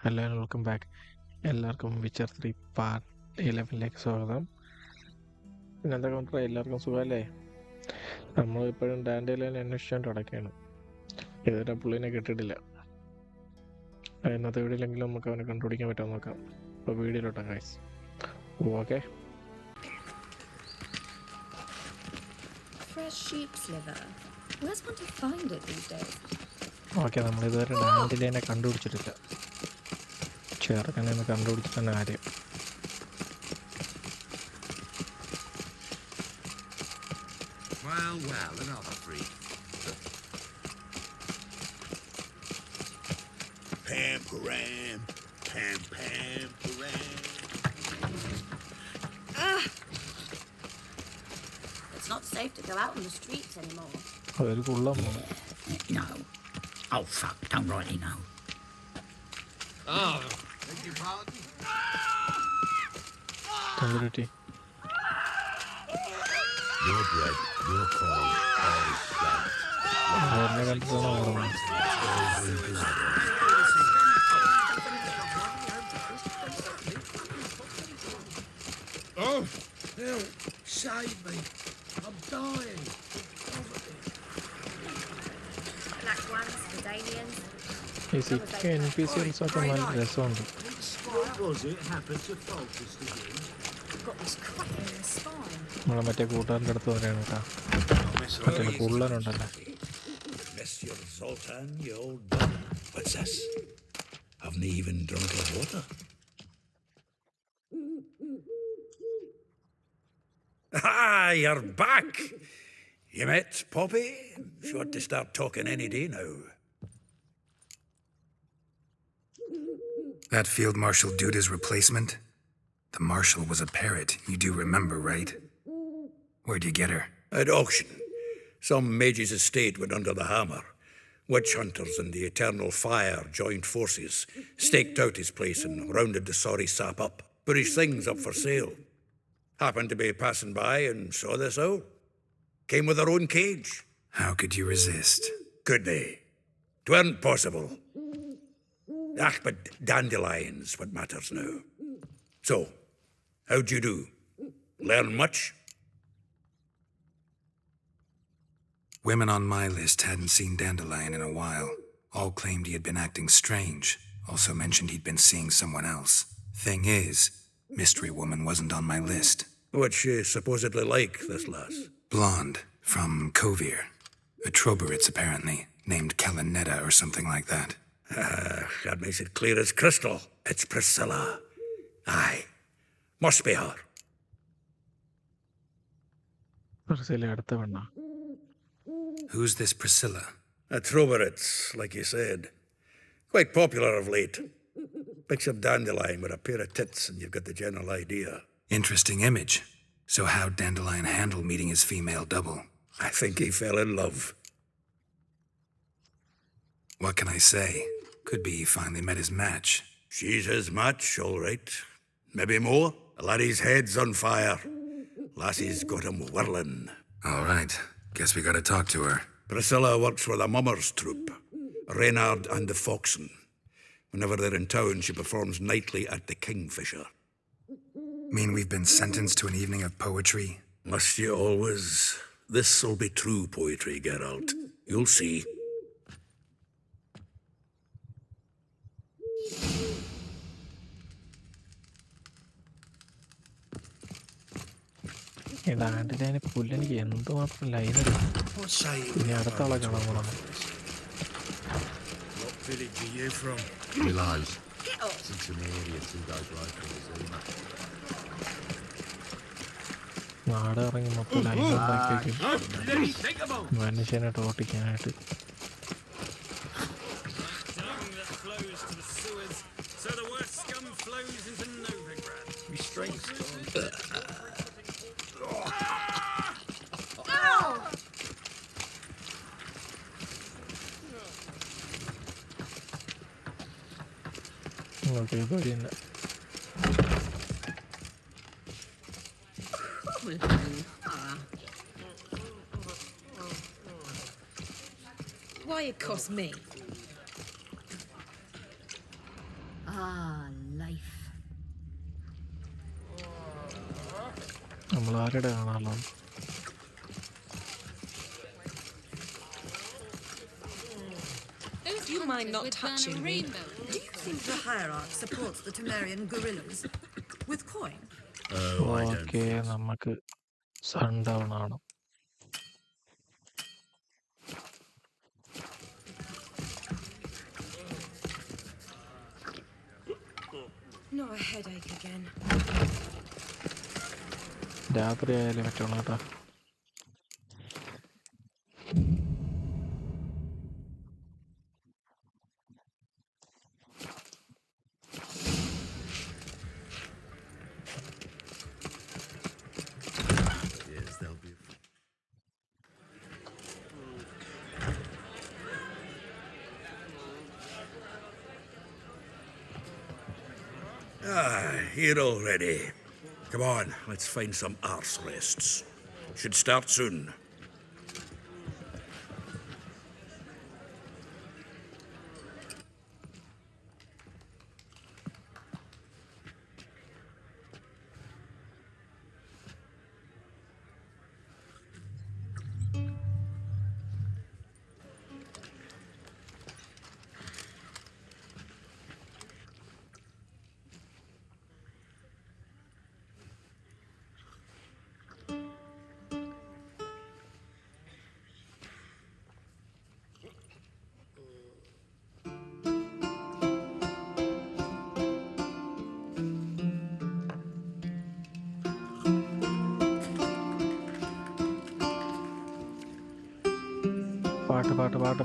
Hello welcome back. എല്ലാവർക്കും Witcher 3 part 11ലേക്ക് സ്വാഗതം. പിന്നെ എന്താ കൊണ്ടാ എല്ലാവർക്കും സുഖമല്ലേ? നമ്മൾ ഇപ്പോഴും ഡാൻഡിയലിനെ അന്വേഷിച്ചുകൊണ്ട് കിടക്കുകയാണ്. ഇതുവരെ പുള്ളിനെ കിട്ടിയിട്ടില്ല. ഇന്നത്തെ വീഡിയോയിലെങ്കിലും നമുക്ക് അവനെ കണ്ടുപിടിക്കാൻ പറ്റുമോ നോക്കാം. അപ്പോൾ വീഡിയോയിലോട്ടാം guys. Okay. Fresh sheep's liver. Where's one to find it these days? Okay, നമ്മൾ ഇതുവരെ ഡാൻഡിയലിനെ കണ്ടുപിടിച്ചിട്ടില്ല. ചെറുക്കനെ ഒന്ന് കണ്ടുപിടിച്ചിട്ടാണ് കാര്യം. Well, another freak. Pam-param, pam-pam-param. It's not safe to go out on the streets anymore. അതൊരു കുള്ളം പോകണം. No. Oh, fuck. Don't rightly know. Oh, beg your pardon? കണ്ടുപിടി. Your bread, your coin, all is blood. എന്നെ കണ്ടിട്ടാണോ ഓർമ്മ? Oh, hell, save me. I'm dying. Black ones, Medallions. ഈ സിക്ക് NPCs നല്ല രസമുണ്ട്. What was it happened to focus again? Got this cracking in the spine. നമ്മളെ മറ്റേ കൂട്ടുകാരൻ്റെ അടുത്ത് പറയാണ് കേട്ടോ. മറ്റേ കുള്ളനുണ്ടല്ലോ. Monsieur Zoltan, you old bum. What's this? Haven't even drunk the water. Ah, you're back. You met Poppy? She ought to start talking any day now. That Field Marshal Duda's replacement? The Marshal was a parrot, you do remember, right? Where'd you get her? At auction. Some mage's estate went under the hammer. Witch hunters and the Eternal Fire joined forces, staked out his place and rounded the sorry sap up. Put his things up for sale. Happened to be passing by and saw this out. Came with her own cage. How could you resist? Could they? 'Tweren't possible. Ah, but dandelions what matters now. So, how'd you do? Learn much? Women on my list hadn't seen Dandelion in a while. All claimed he had been acting strange. Also mentioned he'd been seeing someone else. Thing is, Mystery Woman wasn't on my list. What's she supposedly like, this lass? Blonde, from Kovir. A Troberitz, apparently, named Kalanetta or something like that. That makes it clear as crystal. It's Priscilla. Aye. Must be her. പ്രസിലെ അടുത്ത പെണ്ണ. Who's this Priscilla? A Troberitz, like you said. Quite popular of late. Picture Dandelion with a pair of tits and you've got the general idea. Interesting image. So how'd Dandelion handle meeting his female double? I think he fell in love. What can I say? Could be he finally met his match. She's his match, all right. Maybe more. Laddie's head's on fire. Lassie's got him whirling. All right. Guess we gotta talk to her. Priscilla works for the Mummers troupe, Reynard and the Foxen. Whenever they're in town, she performs nightly at the Kingfisher. Mean we've been sentenced to an evening of poetry? Must you always? This'll be true poetry, Geralt. You'll see. ഈ ഡാൻഡിയലിനെ പുല്ലെനിക്ക് എന്തുമാത്രം ലൈനടിക്കും. What say you? ഇനി അടുത്ത ആളെ കാണാൻ പോണം. What village are you from? Realize Get off. since an idiot who goes right for his email. നാട് ഇറങ്ങി മൊത്തം ലൈനുണ്ടാക്കിയേക്കും മനുഷ്യനായിട്ട് ഓട്ടിക്കാനായിട്ട്. ഓക്കെ, ഇത് വഴി തന്നെ. Why accost me? നമ്മൾ ആരുടെ കാണാമല്ലോ. Do you mind not touching me? Do you think the hierarch supports the Temerian guerrillas? With coin? Oh, I don't. Okay, നമുക്ക് സൺഡൗൺ ആണ്. Not a headache again. രാത്രി ആയാലും പറ്റുള്ളൂ കേട്ടോ. Yes, they'll be. Here already. Come on, let's find some arse rests. Should start soon.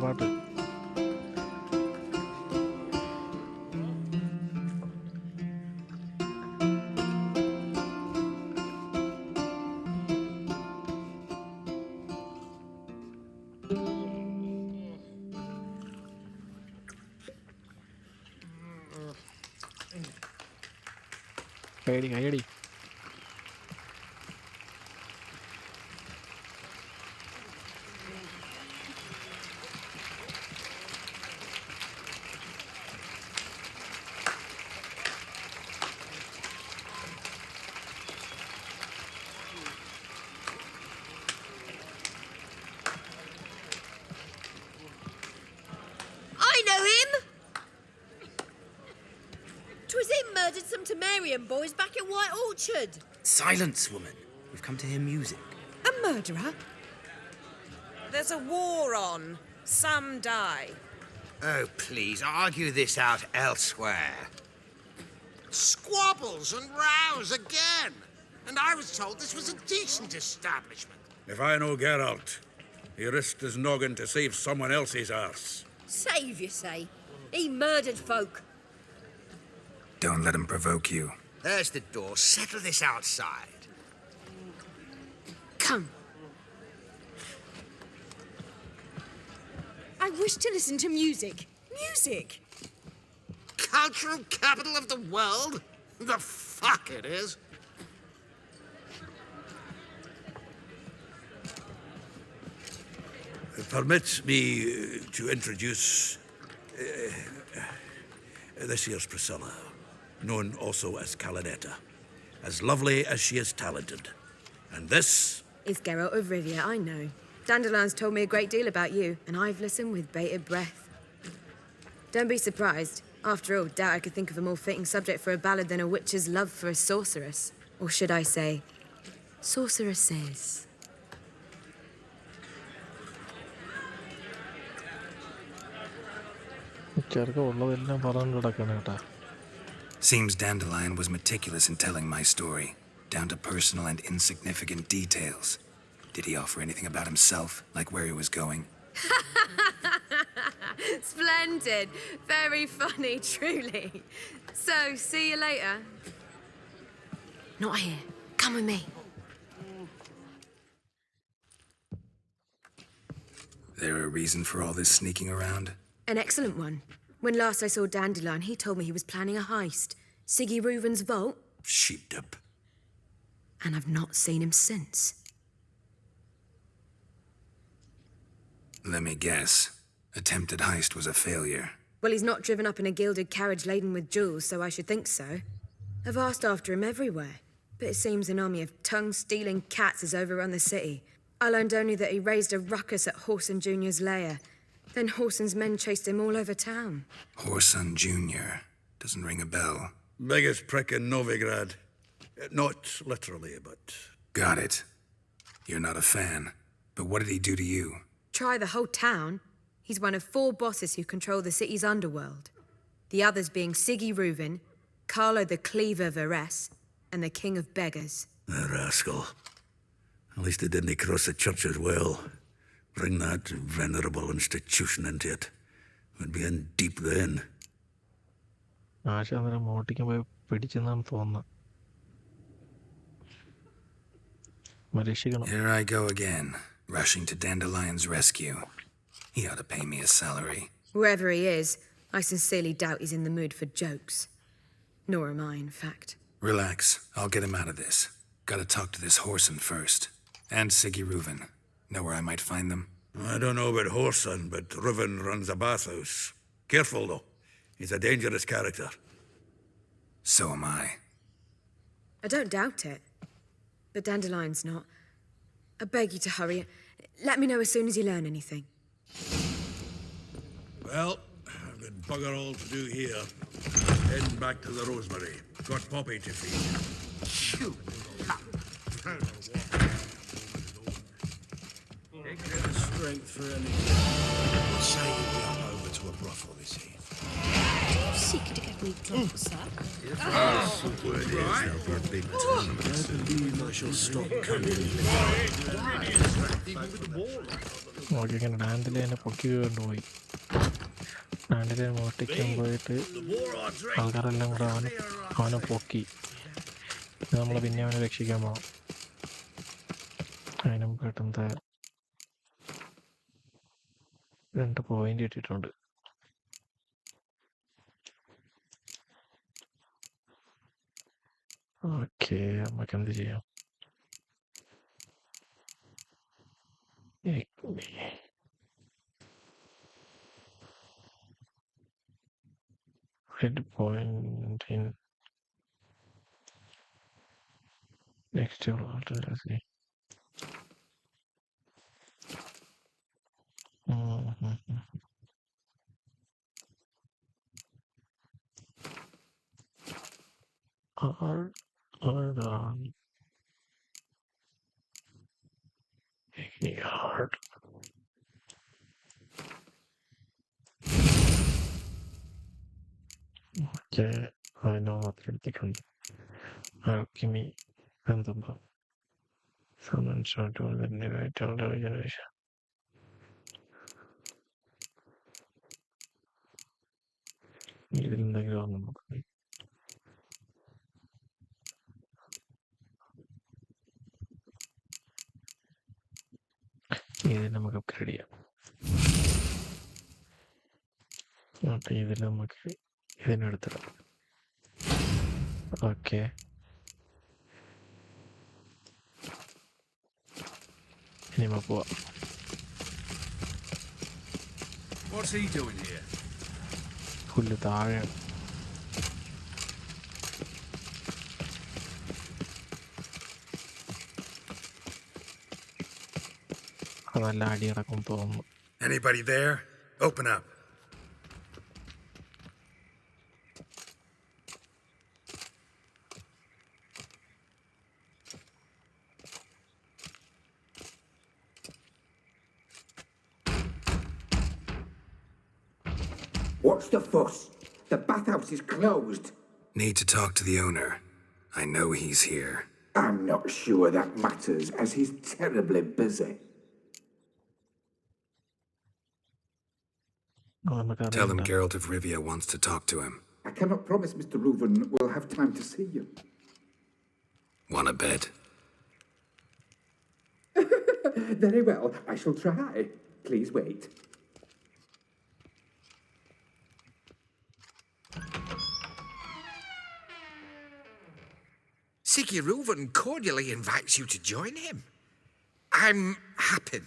പാട്ട്. കൈയടി. I know him! 'Twas him murdered some Temerian boys back in White Orchard. Silence, woman. We've come to hear music. A murderer? There's a war on. Some die. Oh, please, argue this out elsewhere. Squabbles and rows again. And I was told this was a decent establishment. If I know Geralt, he risked his noggin to save someone else's arse. Save, you say? He murdered folk. Don't let him provoke you. There's the door. Settle this outside. Come. I wish to listen to music. Music! Cultural capital of the world? The fuck it is. Permit me to introduce this here's Priscilla, known also as Calinetta, as lovely as she is talented. And this is Geralt of Rivia, I know. Dandelion's told me a great deal about you, and I've listened with bated breath. Don't be surprised. After all, doubt I could think of a more fitting subject for a ballad than a witch's love for a sorceress. Or should I say, sorceresses. Seems Dandelion was meticulous in telling my story, down to personal and insignificant details. Did he offer anything about himself, like where he was going? Splendid. Very funny, truly. So, see you later. Not here. Come with me. There a reason for all this sneaking around? An excellent one. When last I saw Dandelion, he told me he was planning a heist. Siggy Reuven's vault. sheep-dip. And I've not seen him since. Let me guess. Attempted heist was a failure. Well, he's not driven up in a gilded carriage laden with jewels, so I should think so. I've asked after him everywhere. But it seems an army of tongue-stealing cats has overrun the city. I learned only that he raised a ruckus at Whoreson Jr.'s lair. Then Whoreson's men chased him all over town. Whoreson Jr. Doesn't ring a bell. Biggest prick in Novigrad. Not literally, but... Got it. You're not a fan. But what did he do to you? Try the whole town. He's one of 4 bosses who control the city's underworld. The others being Siggy Reuven, Carlo the Cleaver Varese, and the King of Beggars. The rascal. At least he didn't cross the church as well. Bring that venerable institution into it. We'd be in deep then. ആശാന്തരം മോട്ടിക്ക് പോയി പിടിച്ചെന്നാണ് തോന്നുന്നത്. രക്ഷിക്കണം. Here I go again, rushing to Dandelion's rescue. He ought to pay me a salary. Whoever he is, I sincerely doubt he's in the mood for jokes. Nor am I, in fact. Relax. I'll get him out of this. Gotta talk to this Whoreson first. And Siggy Reuven. Know where I might find them? I don't know about Whoreson, but Reuven runs a bathhouse. Careful, though. He's a dangerous character. So am I. I don't doubt it. But Dandelion's not. I beg you to hurry. Let me know as soon as you learn anything. Well, I've got bugger all to do here. Heading back to the Rosemary. Got Poppy to feed. Shoot! Strength for anything. What say you drop over to a brothel this evening? Do you seek to get me drunk, sir? If that's the word is, there'll be a big tournament. I believe I shall stop coming. നോക്കിങ്ങനെ ഡാൻഡിലേനെ പൊക്കി കൊണ്ടുപോയി. ഡാൻഡിലെ മോട്ടിക്കാൻ പോയിട്ട് ആൾക്കാരെല്ലാം കൂടെ അവനെ പൊക്കി. നമ്മൾ പിന്നെ അവനെ രക്ഷിക്കാൻ പോകണം. അതിനും പെട്ടെന്ന് 2 പോയിന്റ് ഇട്ടിട്ടുണ്ട്. ഓക്കെ, നമുക്ക് എന്ത് ചെയ്യാം? Red point in next to let's see. Hold on. Hard. Okay, I know what you're thinking. Alchemy and the book. Someone shot to the narrator generation. ഇതിലെന്തെങ്കിലും ഒന്ന് നോക്കാം. ഇത് നമുക്ക് അപ്ഗ്രേഡ് ചെയ്യാം. അപ്പം ഇതിൽ നമുക്ക് ഇതിനെടുത്തിടാം. ഓക്കെ, ഇനി നമുക്ക് പോവാം. What's he doing here? പുല്ല് താഴെയാണ്. നല്ല അടി കിടക്കും തോന്നുന്നു. Anybody there? Open up. What's the fuss? The bathhouse is closed. Need to talk to the owner. I know he's here. I'm not sure that matters, as he's terribly busy. Tell him Geralt of Rivia wants to talk to him. I cannot promise Mr. Reuven will have time to see you. Want a bed? Very well, I shall try. Please wait. Siggy Reuven cordially invites you to join him. I'm happy.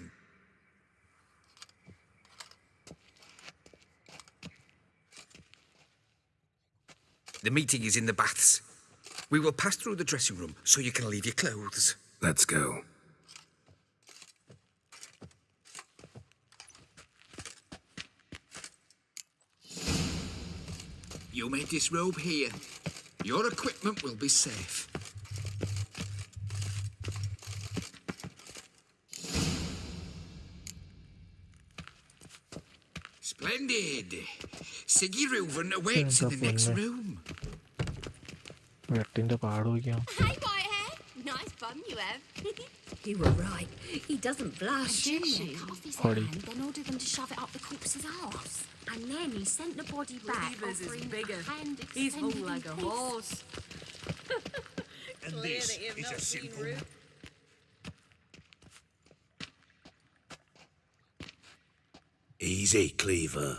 The meeting is in the baths. We will pass through the dressing room so you can leave your clothes. Let's go. You may disrobe here. Your equipment will be safe. Splendid. Siggy Reuven awaits in the next room. വെട്ടിന്റെ പാട് നോക്കിയാ Hey, Whitehair. Nice bum you have. You were right. He doesn't blush. Junior cut off his Body. hand, then ordered them to shove it up the corpse's arse. And then he sent the body back, Reavers is offering bigger. a hand He's extended whole like a in peace. horse. And this is a simple... Easy, Cleaver.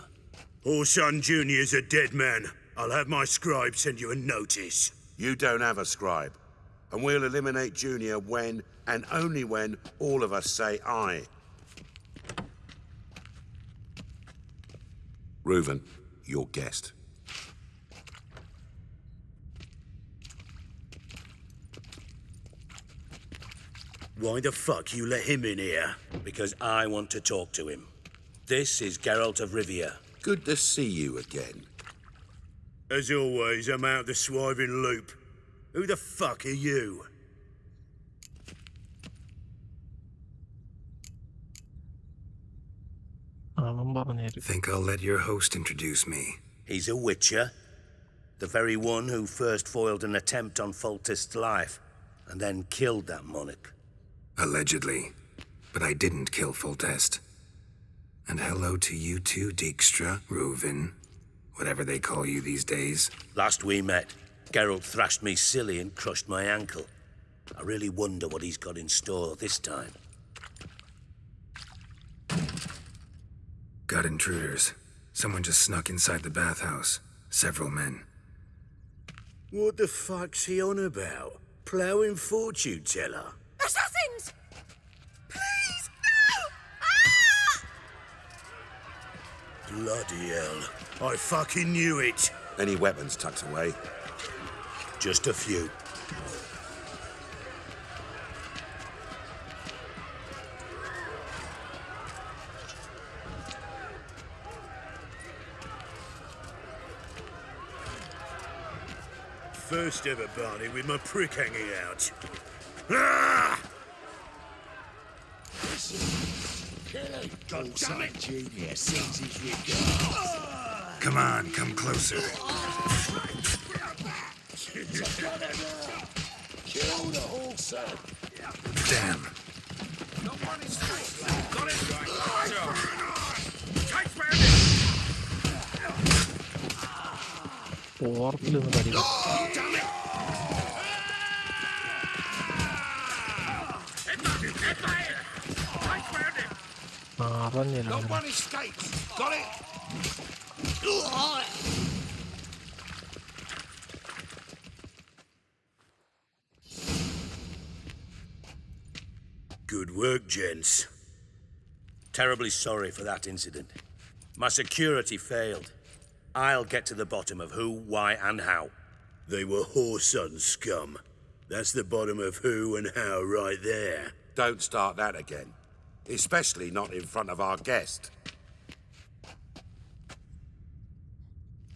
Orson Jr.'s a dead man. I'll have my scribe send you a notice. You don't have a scribe. And we'll eliminate Junior when, and only when, all of us say aye. Reuven, your guest. Why the fuck you let him in here? Because I want to talk to him. This is Geralt of Rivia. Good to see you again. As always, I'm out the swiving loop. Who the fuck are you? അവൻ പറഞ്ഞു Think I'll let your host introduce me. He's a witcher. The very one who first foiled an attempt on Foltest's life, and then killed that monarch. Allegedly. But I didn't kill Foltest. And hello to you too, Dijkstra, Reuven, whatever they call you these days. Last we met, Geralt thrashed me silly and crushed my ankle. I really wonder what he's got in store this time. Got intruders. Someone just snuck inside the bathhouse. Several men. What the fuck's he on about? Ploughing fortune teller? Assassins! Please, no! Ah! Bloody hell. I fucking knew it. Any weapons tucked away? Just a few. First ever Barney with my prick hanging out. Ah! Junior sends his regards. Come on, come closer. Kill the horse, son. Damn. ഓർത്തിലൊന്നും പഠിക്കും അറിഞ്ഞില്ല Good work, gents. Terribly sorry for that incident. My security failed. I'll get to the bottom of who, why, and how. They were whoreson scum. That's the bottom of who and how right there. Don't start that again. Especially not in front of our guest.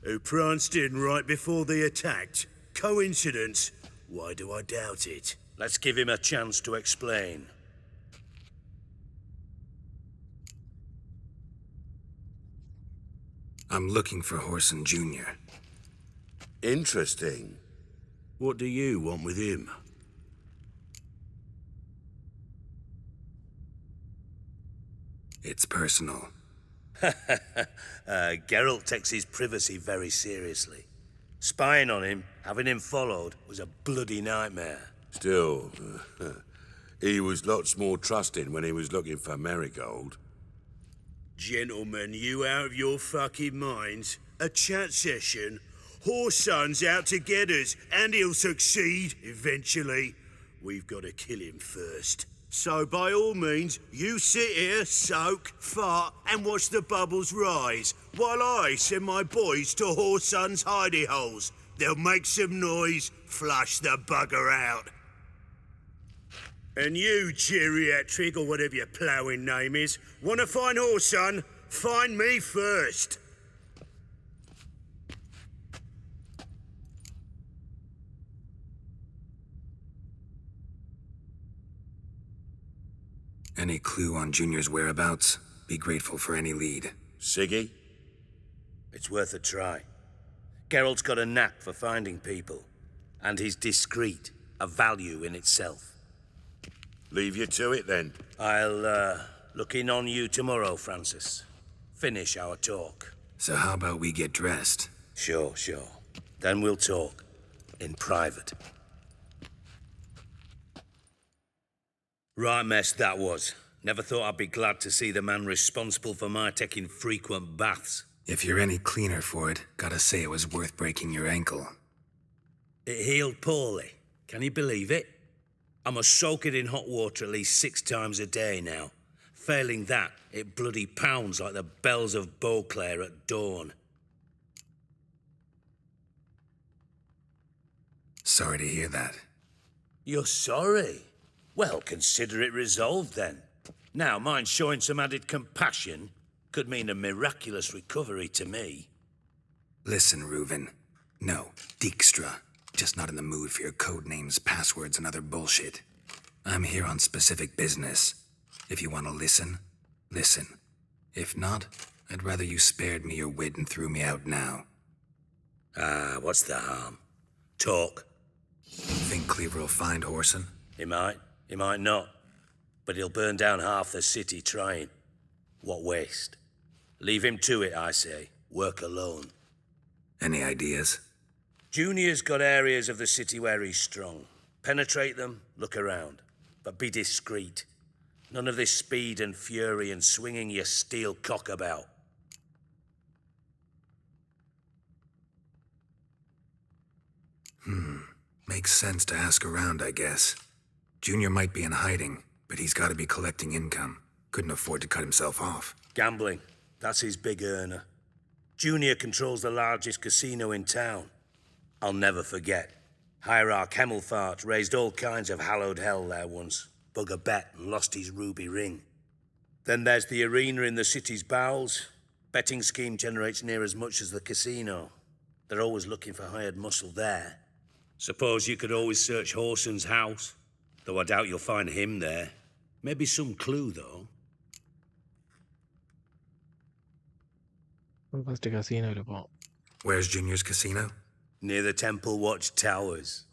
Who pranced in right before they attacked. Coincidence? Why do I doubt it? Let's give him a chance to explain. I'm looking for Whoreson Jr. Interesting. What do you want with him? It's personal. Geralt takes his privacy very seriously. Spying on him, having him followed, was a bloody nightmare. Still, he was lots more trusting when he was looking for Marigold. Gentlemen, you out of your fucking minds? A chat session? Whoreson's out to get us, and he'll succeed, eventually. We've got to kill him first. So by all means, you sit here, soak, fart, and watch the bubbles rise, while I send my boys to Whoreson's hidey holes. they'll make some noise, flush the bugger out. And you, geriatric, or whatever your ploughing name is, want to find horse, son? Find me first. Any clue on Junior's whereabouts? Be grateful for any lead. Siggy? It's worth a try. Geralt's got a knack for finding people. And he's discreet, a value in itself. Leave you to it, then. I'll, look in on you tomorrow, Francis. Finish our talk. So how about we get dressed? Sure. Then we'll talk. In private. Right mess that was. Never thought I'd be glad to see the man responsible for my taking frequent baths. If you're any cleaner for it, gotta say it was worth breaking your ankle. It healed poorly. Can you believe it? I must soak it in hot water at least 6 times a day now. Failing that, it bloody pounds like the bells of Beauclair at dawn. Sorry to hear that. You're sorry? Well, consider it resolved then. Now, mind showing some added compassion could mean a miraculous recovery to me. Listen, Reuven. No, Dijkstra. Just not in the mood for your code names, passwords, and other bullshit. I'm here on specific business. If you want to listen, listen. If not, I'd rather you spared me your wit and threw me out now. What's the harm? Talk. Think Cleaver will find Whoreson? He might not. But he'll burn down half the city trying. What waste? Leave him to it, I say. Work alone. Any ideas? Junior's got areas of the city where he's strong. Penetrate them, look around. But be discreet. None of this speed and fury and swinging your steel cock about. Makes sense to ask around, I guess. Junior might be in hiding, but he's got to be collecting income. Couldn't afford to cut himself off. Gambling. That's his big earner. Junior controls the largest casino in town. I'll never forget. Hierarch Hemmelfart raised all kinds of hallowed hell there once. Bug a bet and lost his ruby ring. Then there's the arena in the city's bowels. Betting scheme generates near as much as the casino. They're always looking for hired muscle there. Suppose you could always search Whoreson's house. Though I doubt you'll find him there. Maybe some clue, though. First കസീനോയിൽ പോവാം. Where's Junior's casino? Near the Temple Watch Towers.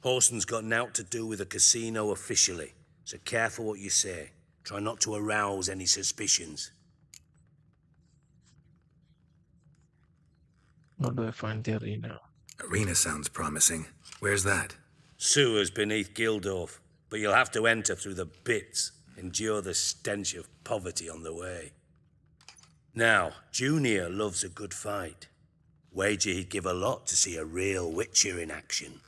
Whoreson's got naught to do with the casino officially, so careful what you say. Try not to arouse any suspicions. How do I find the arena? Arena sounds promising. Where's that? Sewers beneath Gildorf, but you'll have to enter through the bits, endure the stench of poverty on the way. Now, Junior loves a good fight. Wager he'd give a lot to see a real Witcher in action.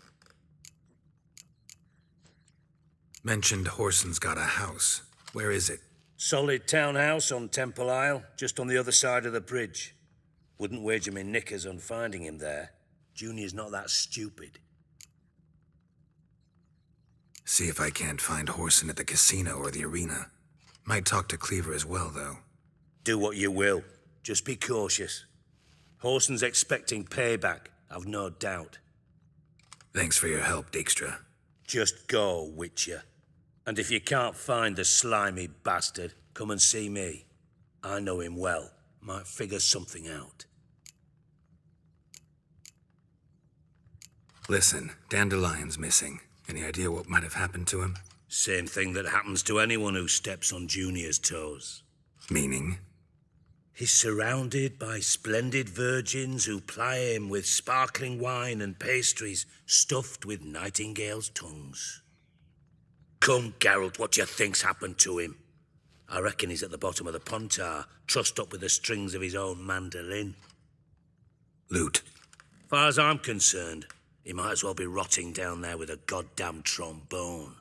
Mentioned Whoreson's got a house. Where is it? Solid townhouse on Temple Isle, just on the other side of the bridge. Wouldn't wager me knickers on finding him there. Junior's not that stupid. See if I can't find Whoreson at the casino or the arena. Might talk to Cleaver as well, though. Do what you will. Just be cautious. Whoreson's expecting payback, I've no doubt. Thanks for your help, Dijkstra. Just go, Witcher. And if you can't find the slimy bastard, come and see me. I know him well. Might figure something out. Listen, Dandelion's missing. Any idea what might have happened to him? Same thing that happens to anyone who steps on Junior's toes. Meaning? He's surrounded by splendid virgins who ply him with sparkling wine and pastries stuffed with nightingales' tongues. Come, Geralt, what do you think's happened to him? I reckon he's at the bottom of the Pontar, trussed up with the strings of his own mandolin. Loot. Far as I'm concerned, he might as well be rotting down there with a goddamn trombone.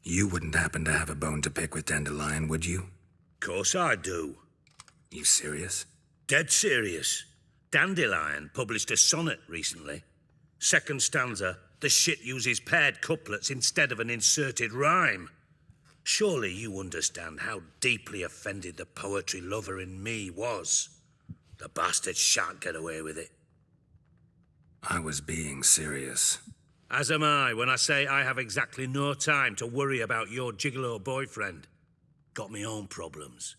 You wouldn't happen to have a bone to pick with Dandelion, would you? Course I do. You serious? Dead serious. Dandelion published a sonnet recently. Second stanza, the shit uses paired couplets instead of an inserted rhyme. Surely you understand how deeply offended the poetry lover in me was. The bastard shan't get away with it. I was being serious. As am I when I say I have exactly no time to worry about your gigolo boyfriend. Got me own problems.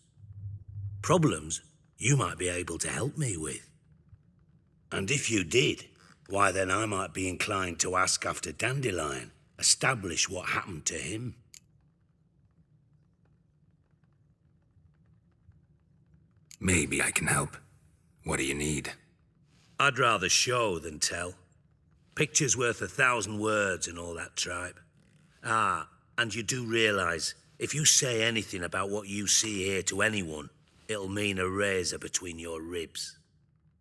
Problems you might be able to help me with. And if you did, why then I might be inclined to ask after Dandelion, establish what happened to him. Maybe I can help. What do you need? I'd rather show than tell. Picture's worth 1,000 words and all that tripe. Ah, and you do realise, if you say anything about what you see here to anyone, it'll mean a razor between your ribs.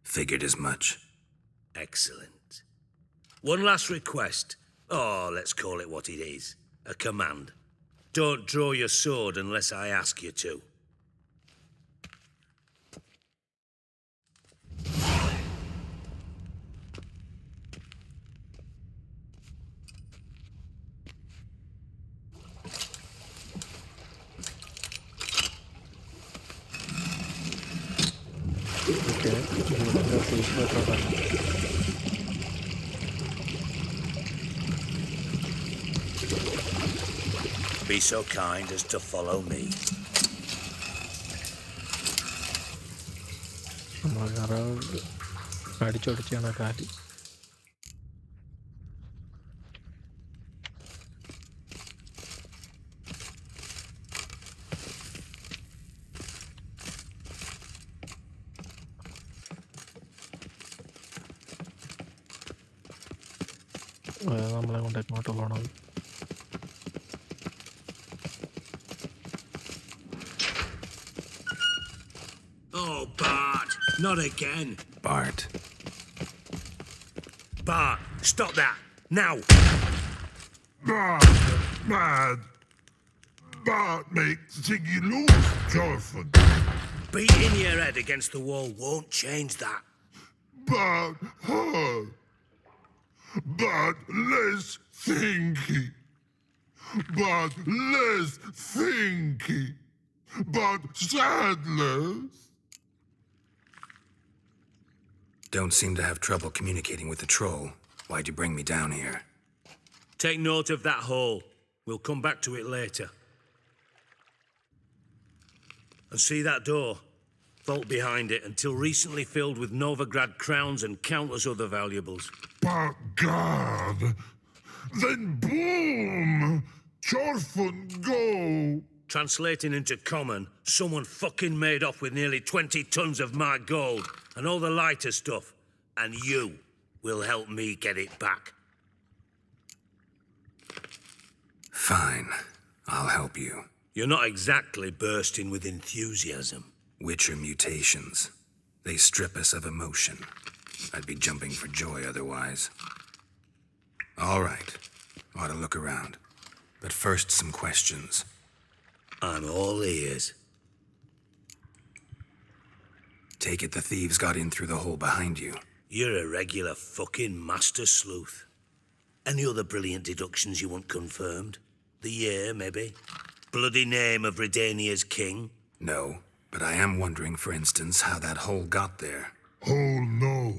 Figured as much. Excellent. One last request. Oh, let's call it what it is. A command. Don't draw your sword unless I ask you to. Be so kind as to follow me. അടിച്ചൊടിച്ചാണ് കാലി. നമ്മളെ കൊണ്ട് എങ്ങോട്ടുള്ളതാണ്? Oh, Bart, not again. Bart. Bart, stop that, now! Bart, mad. Bart makes Ziggy lose, Jonathan. Beating your head against the wall won't change that. Bart, hard. But less thinky. But less thinky. But sadless. Don't seem to have trouble communicating with the troll. Why'd you bring me down here? Take note of that hole. We'll come back to it later. And see that door? Vault behind it, until recently filled with Novigrad crowns and countless other valuables. But God, then boom! Chorfun go! Translating into common, someone fucking made off with nearly 20 tons of my gold and all the lighter stuff, and you will help me get it back. Fine. I'll help you. You're not exactly bursting with enthusiasm. Witcher mutations. They strip us of emotion. I'd be jumping for joy otherwise. All right. Ought to look around. But first, some questions. I'm all ears. Take it the thieves got in through the hole behind you. You're a regular fucking master sleuth. Any other brilliant deductions you want confirmed? The year, maybe? Bloody name of Redania's king? No, but I am wondering, for instance, how that hole got there. Hole no.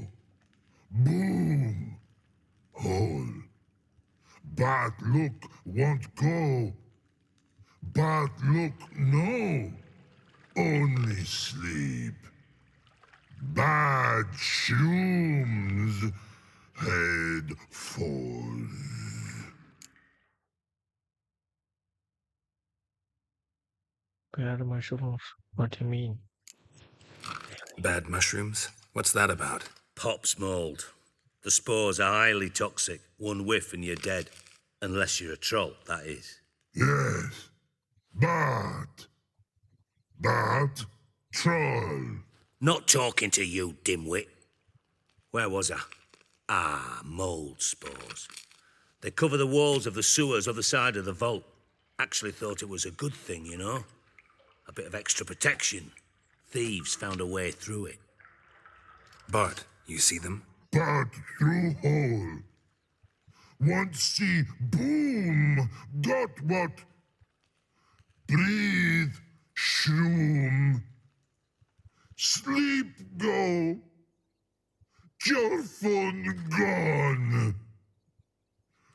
Boom. Hole. But look won't go. But look no. Only sleep. Bad shrooms. Head falls. Bad mushrooms? What do you mean? Bad mushrooms? What's that about? Pop's mold. The spores are highly toxic. One whiff and you're dead. Unless you're a troll, that is. Yes. But troll. Not talking to you, dimwit. Where was I? Ah, mold spores. They cover the walls of the sewers other side of the vault. Actually thought it was a good thing, you know? A bit of extra protection. Thieves found a way through it. But, you see them? But through hole. Want see boom, got what? Breathe, shroom. Sleep go. Your fun gone.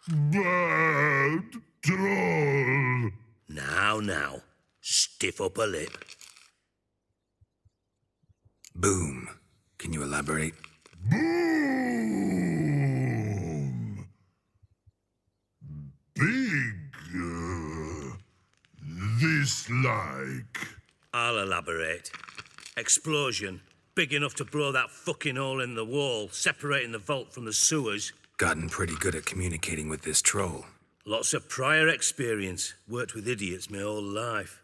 Bad troll. Now. Stiff upper lip. Boom. Can you elaborate? Boom. Big. This like. I'll elaborate. Explosion. Big enough to blow that fucking hole in the wall, separating the vault from the sewers. Gotten pretty good at communicating with this troll. Lots of prior experience. Worked with idiots my whole life.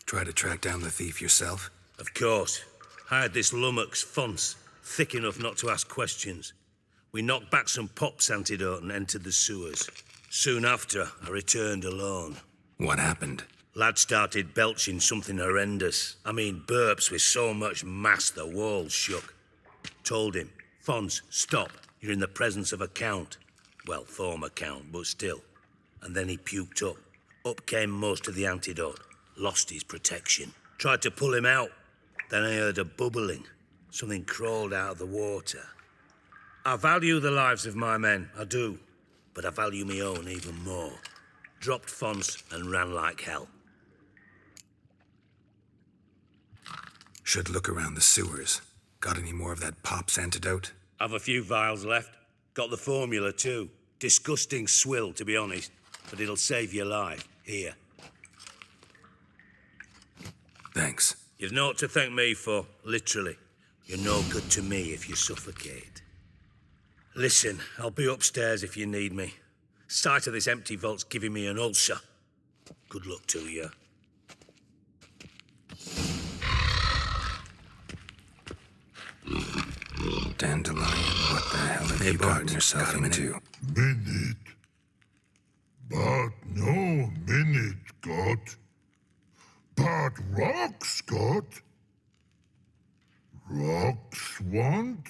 Try to track down the thief yourself? Of course. Hired this lummox, Fonce, thick enough not to ask questions. We knocked back some Pop's antidote and entered the sewers. Soon after, I returned alone. What happened? Lad started belching something horrendous. I mean, burps with so much mass the walls shook. Told him, Fonce, stop. You're in the presence of a count. Well, former count, but still. And then he puked up. Up came most of the antidote. Lost his protection. Tried to pull him out. Then I heard a bubbling. Something crawled out of the water. I value the lives of my men, I do. But I value my own even more. Dropped Fonce and ran like hell. Should look around the sewers. Got any more of that Pop's antidote? I've a few vials left. Got the formula too. Disgusting swill, to be honest. But it'll save your life. Here. Thanks. You've naught to thank me for, literally. You're no good to me if you suffocate. Listen, I'll be upstairs if you need me. Sight of this empty vault's giving me an ulcer. Good luck to you. Dandelion, what the hell have you gotten yourself into? Minute. But no minute got. But rocks got. Rocks want?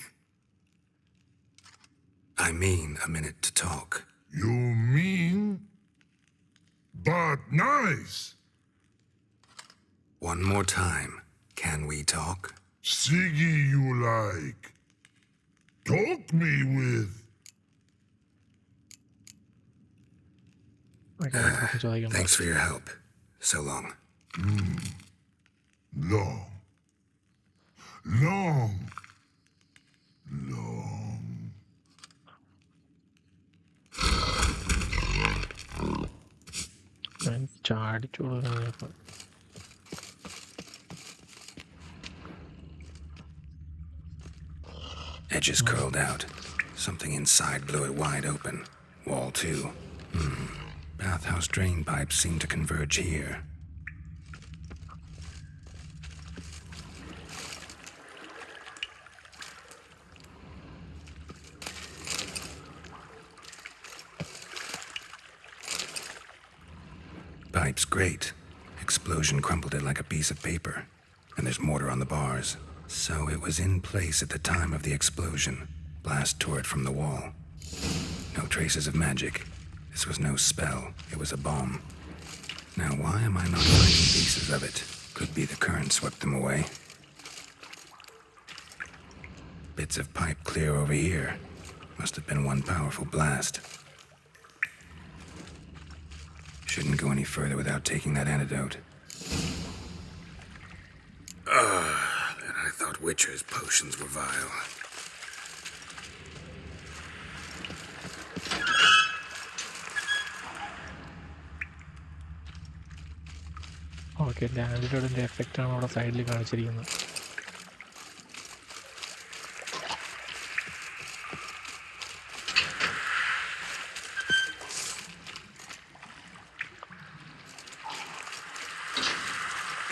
I mean a minute to talk. You mean? But nice. One more time. Can we talk? Siggy you like. Talk me with. Thanks for your help. So long. Long. Long. ചാടിച്ചു കൊടുക്കാൻ Edges curled out. Something inside blew it wide open. Wall too. Bathhouse drain pipes seem to converge here. Pipe's great. Explosion crumpled it like a piece of paper. And there's mortar on the bars. So it was in place at the time of the explosion. Blast tore it from the wall. No traces of magic. This was no spell. It was a bomb. Now why am I not finding pieces of it? Could be the current swept them away. Bits of pipe clear over here. Must have been one powerful blast. Shouldn't go any further without taking that antidote. And I thought Witcher's potions were vile. Okay ആൻറ്റിഡോട്ടിൻ്റെ എഫക്റ്റാണ് അവിടെ സൈഡിൽ കാണിച്ചിരിക്കുന്നത്.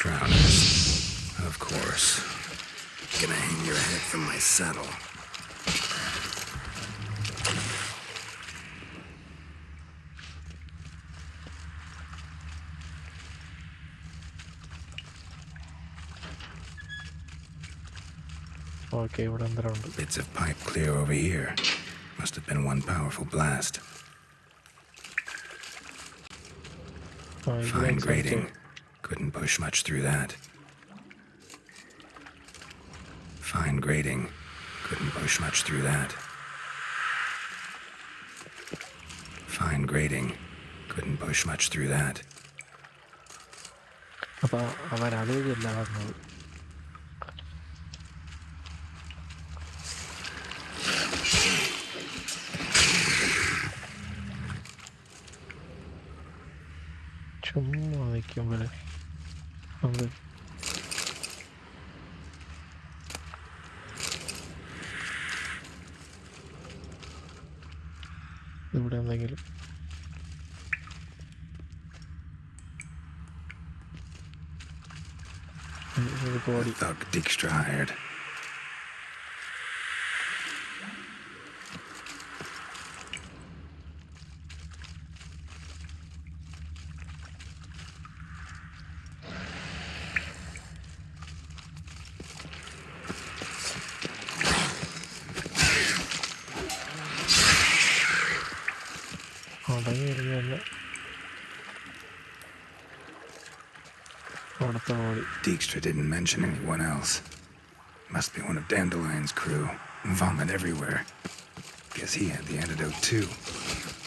Drowners. Of course. Gonna hang your head from my saddle. Okay, ഇവിടെ എന്തെങ്കിലും Bits of pipe clear over here. Must have been one powerful blast. Fine grating. Couldn't push much through that. Fine grating. Couldn't push much through that. Fine grating. Couldn't push much through that. അപ്പോൾ അവരതുമില്ല പറഞ്ഞത്. ചുമ്മാ നിൽക്കുമ്പോഴേ അത് ഇവിടെ എന്തെങ്കിലും Thug Dijkstra hired. Dijkstra didn't mention anyone else. Must be one of Dandelion's crew. Vomit everywhere. Guess he had the antidote too.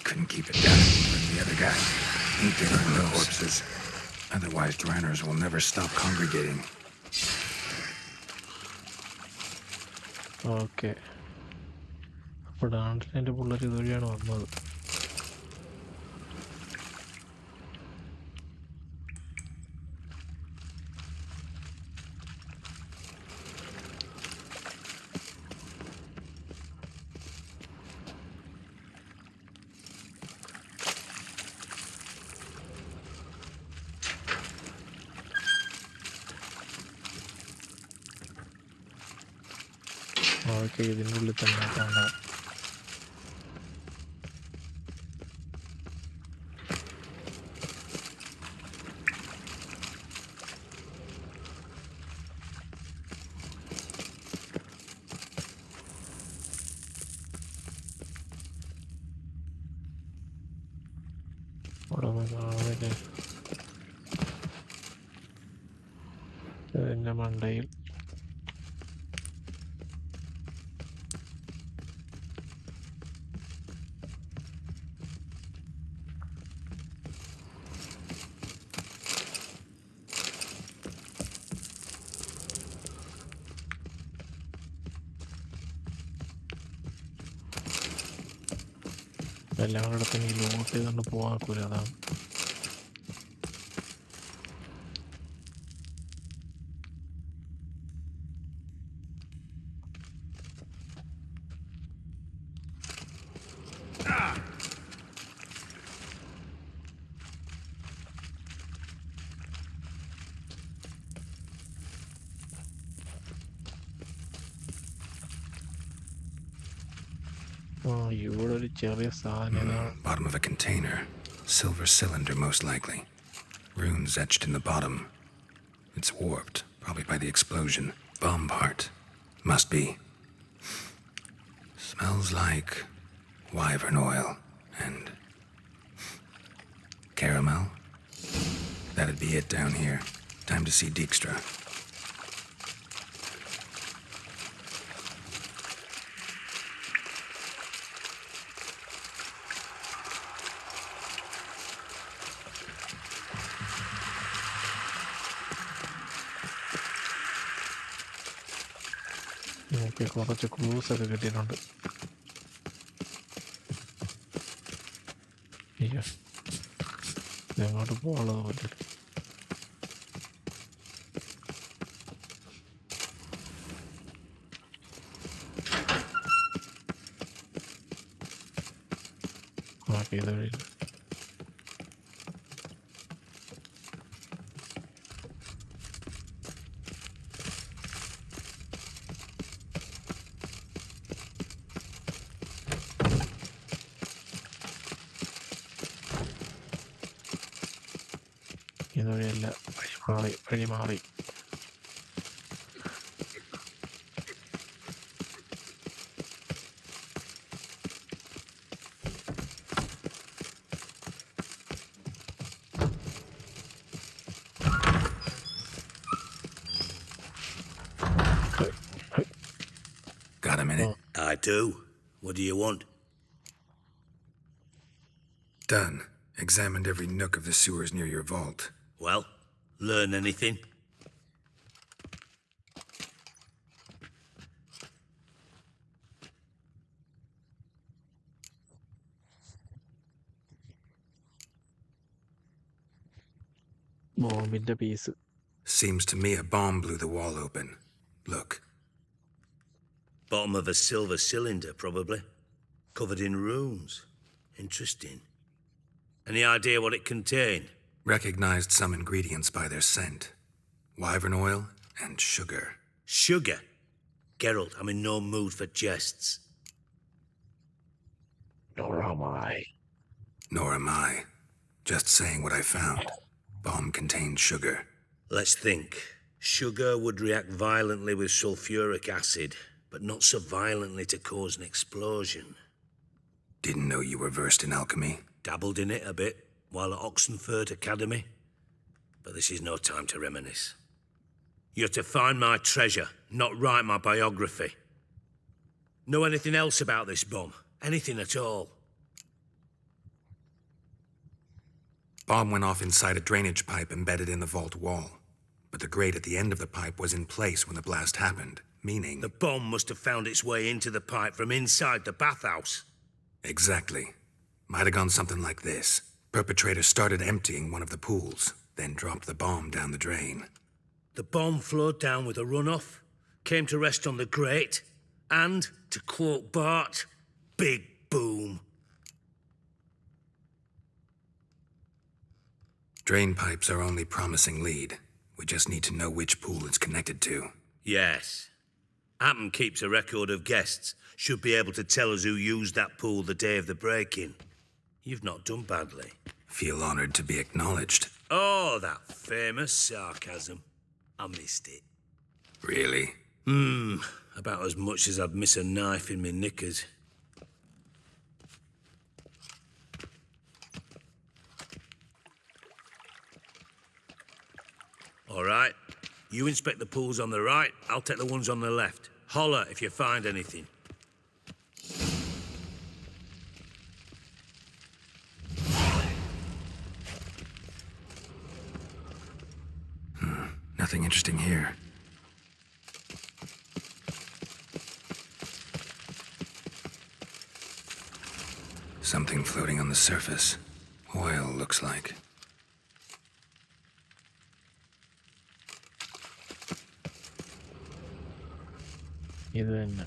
Couldn't keep it down from the other guy. Ain't there no corpses. Otherwise, Draners will never stop congregating. Okay. അപ്പോൾ ഡാൻഡിൻ്റെ പിള്ളേർ ഇതുവഴിയാണ് വന്നത്. Okay, ഇതിൻ്റെ ഉള്ളിൽ തന്നെ കാണാം. അവിടെ ഒന്ന് കാണുന്നില്ലേ ഇതിൻ്റെ മണ്ടയിൽ. എല്ലാം കൂടെ അടുത്ത് ഈ ലോട്ട് ചെയ്തുകൊണ്ട് പോകാക്കൂല, അതാണ്. ഇവിടെ ഒരു ചെറിയ സാധനം. Bottom of a container. Silver cylinder, most likely. Runes etched in the bottom. It's warped, probably by the explosion. Bomb part. Must be. Smells like wyvern oil and caramel. That'd be it down here. Time to see Dijkstra. നമുക്ക് കുറച്ച് ക്ലൂസൊക്കെ കിട്ടിയിട്ടുണ്ട്. അയ്യോ, എങ്ങോട്ട് പോകാനുള്ളത് പറ്റില്ല. Okay, ഇത് വഴിയില്ല. ഇതുവഴിയല്ല, വഴി മാറി. do. What do you want? Done. Examined every nook of the sewers near your vault. Well, learn anything? ബോംബിന്റെ piece. Seems to me a bomb blew the wall open. Look. Bottom of a silver cylinder, probably. Covered in runes. Interesting. Any idea what it contained? Recognized some ingredients by their scent. Wyvern oil and sugar. Sugar? Geralt, I'm in no mood for jests. Nor am I. Nor am I. Just saying what I found. Bomb contained sugar. Let's think. Sugar would react violently with sulfuric acid, but not so violently to cause an explosion. Didn't know you were versed in alchemy. Dabbled in it a bit while at Oxenford Academy. But this is no time to reminisce. You're to find my treasure, not write my biography. Know anything else about this bomb? Anything at all? Bomb went off inside a drainage pipe embedded in the vault wall. But the grate at the end of the pipe was in place when the blast happened, meaning... The bomb must have found its way into the pipe from inside the bathhouse. Exactly. Might have gone something like this. Perpetrator started emptying one of the pools, then dropped the bomb down the drain. The bomb flowed down with a runoff, came to rest on the grate, and, to quote Bart, big boom. Drain pipes are only promising lead. We just need to know which pool it's connected to. Yes. Hampton keeps a record of guests. Should be able to tell us who used that pool the day of the break-in. You've not done badly. Feel honored to be acknowledged. Oh, that famous sarcasm. I missed it. Really? About as much as I'd miss a knife in my knickers. All right. You inspect the pools on the right, I'll take the ones on the left. Holler if you find anything. Nothing interesting here. Something floating on the surface. Oil, looks like. ഇത് തന്നെ.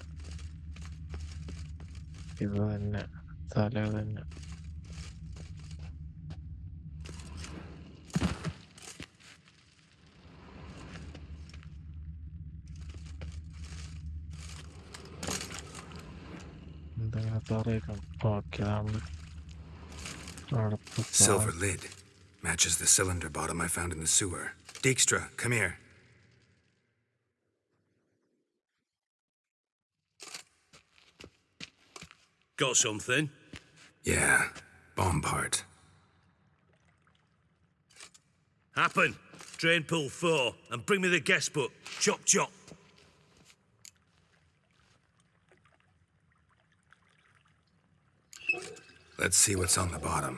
ഇത് തന്നെ. സ്ഥലം തന്നെ. എന്തെങ്കിലും തറയേക്കാം. Okay, അതാണ് അടുത്ത Silver lid. Matches the cylinder bottom I found in the sewer. Dijkstra, come here. Got something? Yeah, bomb part. Happen. Drain pool 4 and bring me the guest book. Chop chop. Let's see what's on the bottom.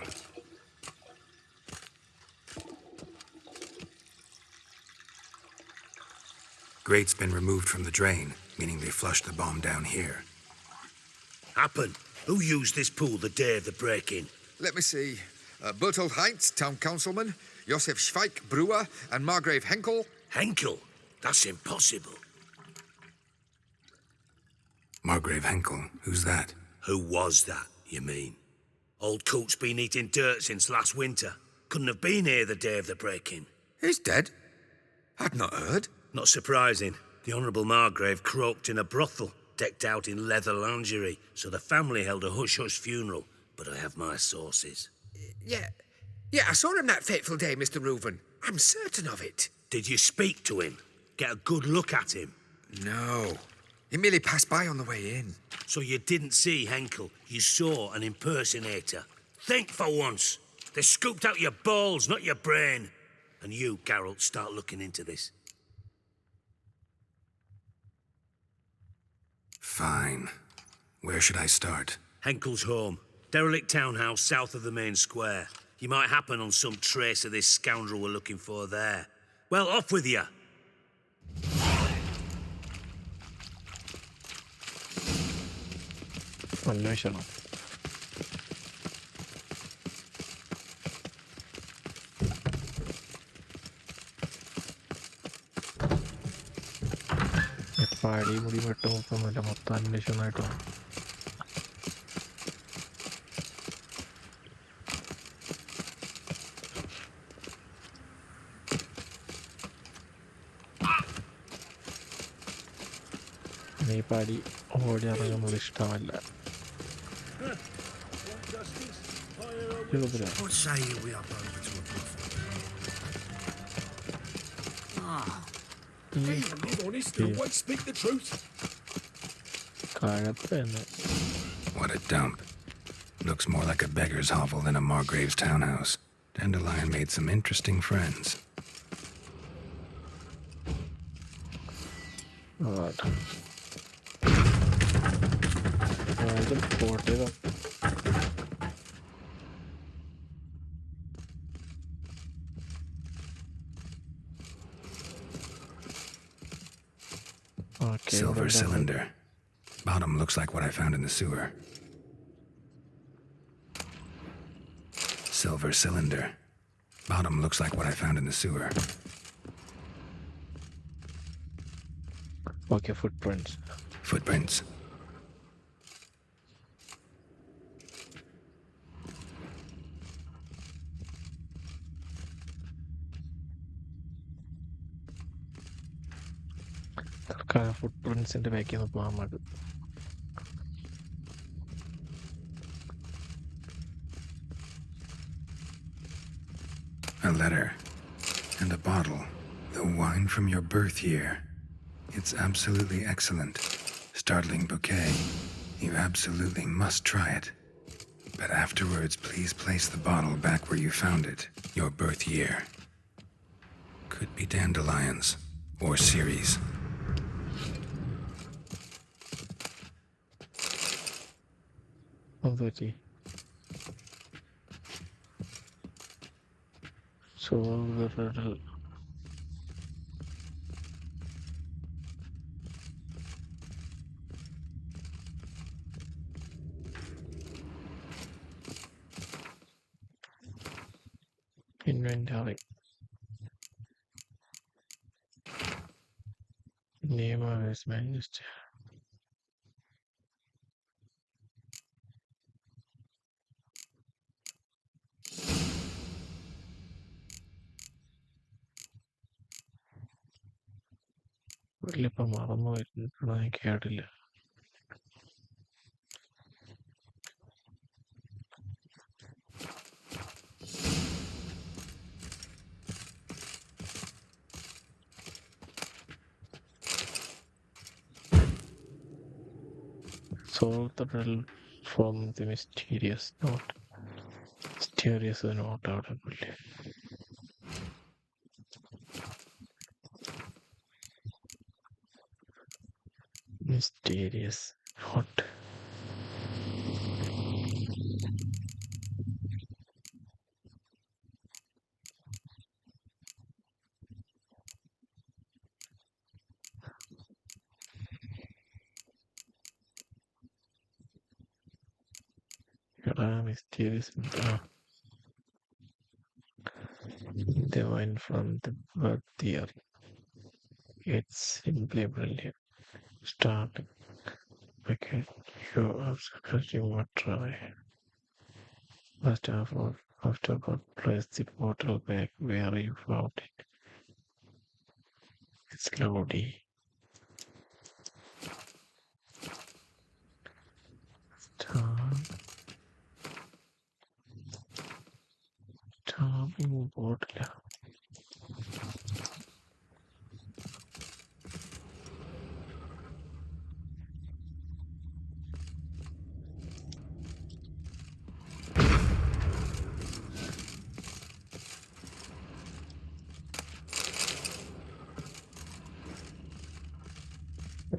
Grate's been removed from the drain, meaning they flushed the bomb down here. Happen. Who used this pool the day of the break-in? Let me see. Bertold Heinz, town councilman, Josef Schweik, brewer, and Margrave Henkel. Henkel? That's impossible. Margrave Henkel? Who's that? Who was that, you mean? Old Coot's been eating dirt since last winter. Couldn't have been here the day of the break-in. He's dead? I'd not heard. Not surprising. The Honourable Margrave croaked in a brothel, decked out in leather lingerie, so the family held a hush-hush funeral, but I have my sources. Yeah, I saw him that fateful day, Mr. Reuven. I'm certain of it. Did you speak to him? Get a good look at him? No. He merely passed by on the way in. So you didn't see Henkel, you saw an impersonator. Think for once. They scooped out your balls, not your brain. And you, Geralt, start looking into this. Fine. Where should I start? Henkel's home. Derelict townhouse south of the main square. You might happen on some trace of this scoundrel we're looking for there. Well, off with you. അന്വേഷണം. ഇപ്പം അടിമുടി വെട്ടുമൊക്കൊന്നുമില്ല, മൊത്തം അന്വേഷണമായിട്ടോ. ഈ പടി ഓടി ഇറങ്ങുന്നത് ഇഷ്ടമല്ല. What say you we up over to a prophet? Even live honest and always speak the truth. What a dump. Looks more like a beggar's hovel than a Margrave's townhouse. Dandelion made some interesting friends. Silver cylinder. Bottom looks like what I found in the sewer. Silver cylinder. Bottom looks like what I found in the sewer. Okay, footprints. Footprints. ഫുട്പ്രിന്റ്സിന്റെ ബാക്കിൽ നിന്ന് പോകാൻ മതി. A letter. And a bottle. The wine from your birth year. It's absolutely excellent. Startling bouquet. You absolutely must try it. But afterwards, please place the bottle back where you found it. Your birth year. Could be dandelions. Or Ciri's. Solve the riddle. Inventory. Name of his majesty. ഇപ്പം മറന്നു വരുന്നുണ്ടോ എനിക്ക് കേട്ടില്ല. Solve the riddle from the mysterious note. Mysterious note അവിടെ പുള്ളി. Mysterious note. Mysterious. The wine from the birth year. It's simply brilliant. Starting. Okay, you have try. First afterward, place the bottle back where you found it. Slowly. Stopping bottle.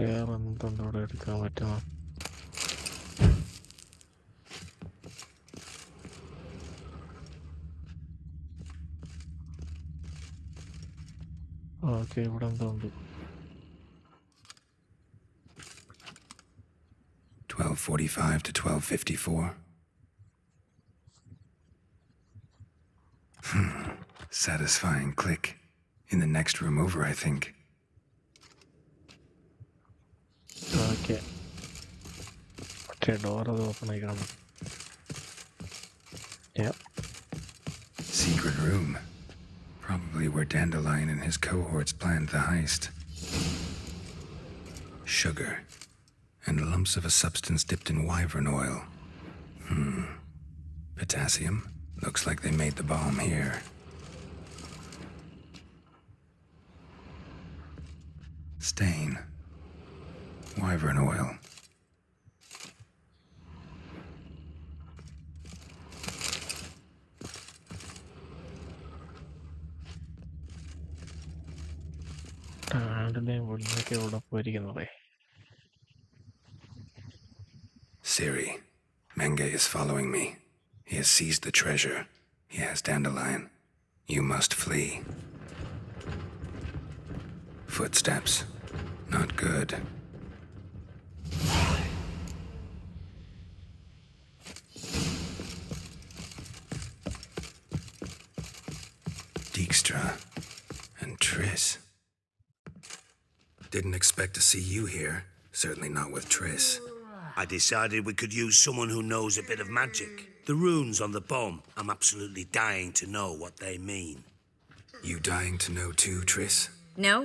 വേറെ എന്തുകൊണ്ട് ഇവിടെ എടുക്കാൻ പറ്റുമോ? Okay, ഇവിടെ എന്തോ ഉണ്ട്. 1245 to 1254. Satisfying click. In the next room over, I think. Okay, പക്ഷേ door അത് ഓപ്പൺ ആയി കാണും. Secret room. Probably where Dandelion and his cohorts planned the heist. Sugar. And lumps of a substance dipped in wyvern oil. Potassium? Looks like they made the bomb here. Stain. Wyvern oil. ആടിനെയും പുള്ളിയൊക്കെ ഇവിടെ പോയിരിക്കുന്നതേ. Ciri. Menge is following me. He has seized the treasure. He has Dandelion. You must flee. Footsteps. Not good. Dijkstra and Triss. Didn't expect to see you here. Certainly not with Triss. I decided we could use someone who knows a bit of magic. The runes on the bomb, I'm absolutely dying to know what they mean. You dying to know too, Triss? No,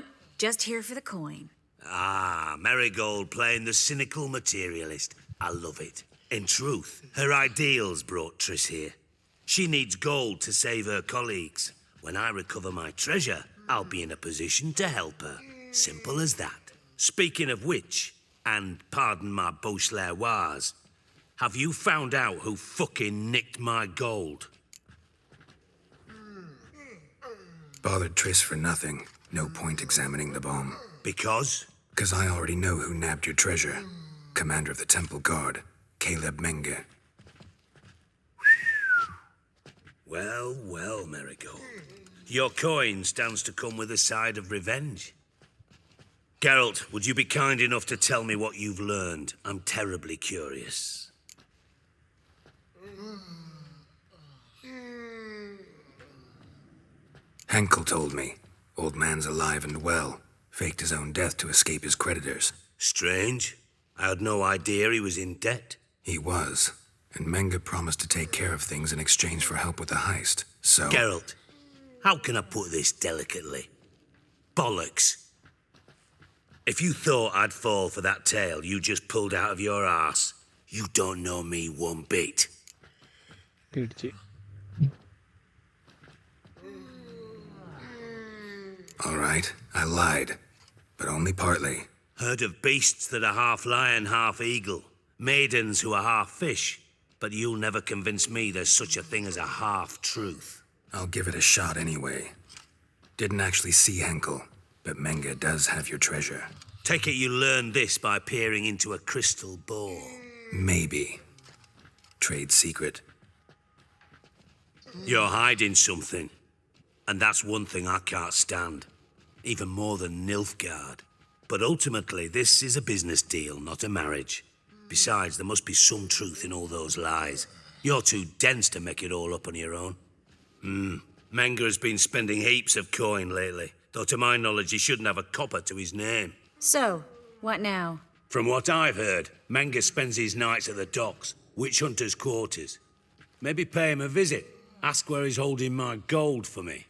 just here for the coin. Ah, Marigold playing the cynical materialist. I love it. In truth, her ideals brought Triss here. She needs gold to save her colleagues. When I recover my treasure, I'll be in a position to help her. Simple as that. Speaking of which, and pardon my Beauclervois, have you found out who fucking nicked my gold? Bothered Triss for nothing. No point examining the bomb. Because? Because I already know who nabbed your treasure. Commander of the Temple Guard, Caleb Menge. Well, well, Marigold. Your coin stands to come with a side of revenge. Geralt, would you be kind enough to tell me what you've learned? I'm terribly curious. Henkel told me. Old man's alive and well. Faked his own death to escape his creditors. Strange. I had no idea he was in debt. He was. And Menge promised to take care of things in exchange for help with the heist. So... Geralt, how can I put this delicately? Bollocks. If you thought I'd fall for that tale you just pulled out of your arse, you don't know me one bit. All right, I lied. But only partly. Heard of beasts that are half lion, half eagle. Maidens who are half fish. But you'll never convince me there's such a thing as a half-truth. I'll give it a shot anyway. Didn't actually see Henkel, but Menge does have your treasure. Take it you learned this by peering into a crystal ball. Maybe. Trade secret. You're hiding something. And that's one thing I can't stand. Even more than Nilfgaard. But ultimately, this is a business deal, not a marriage. Besides, there must be some truth in all those lies. You're too dense to make it all up on your own. Menge has been spending heaps of coin lately, though to my knowledge he shouldn't have a copper to his name. So, what now? From what I've heard, Menge spends his nights at the docks, witch hunters' quarters. Maybe pay him a visit. Ask where he's holding my gold for me.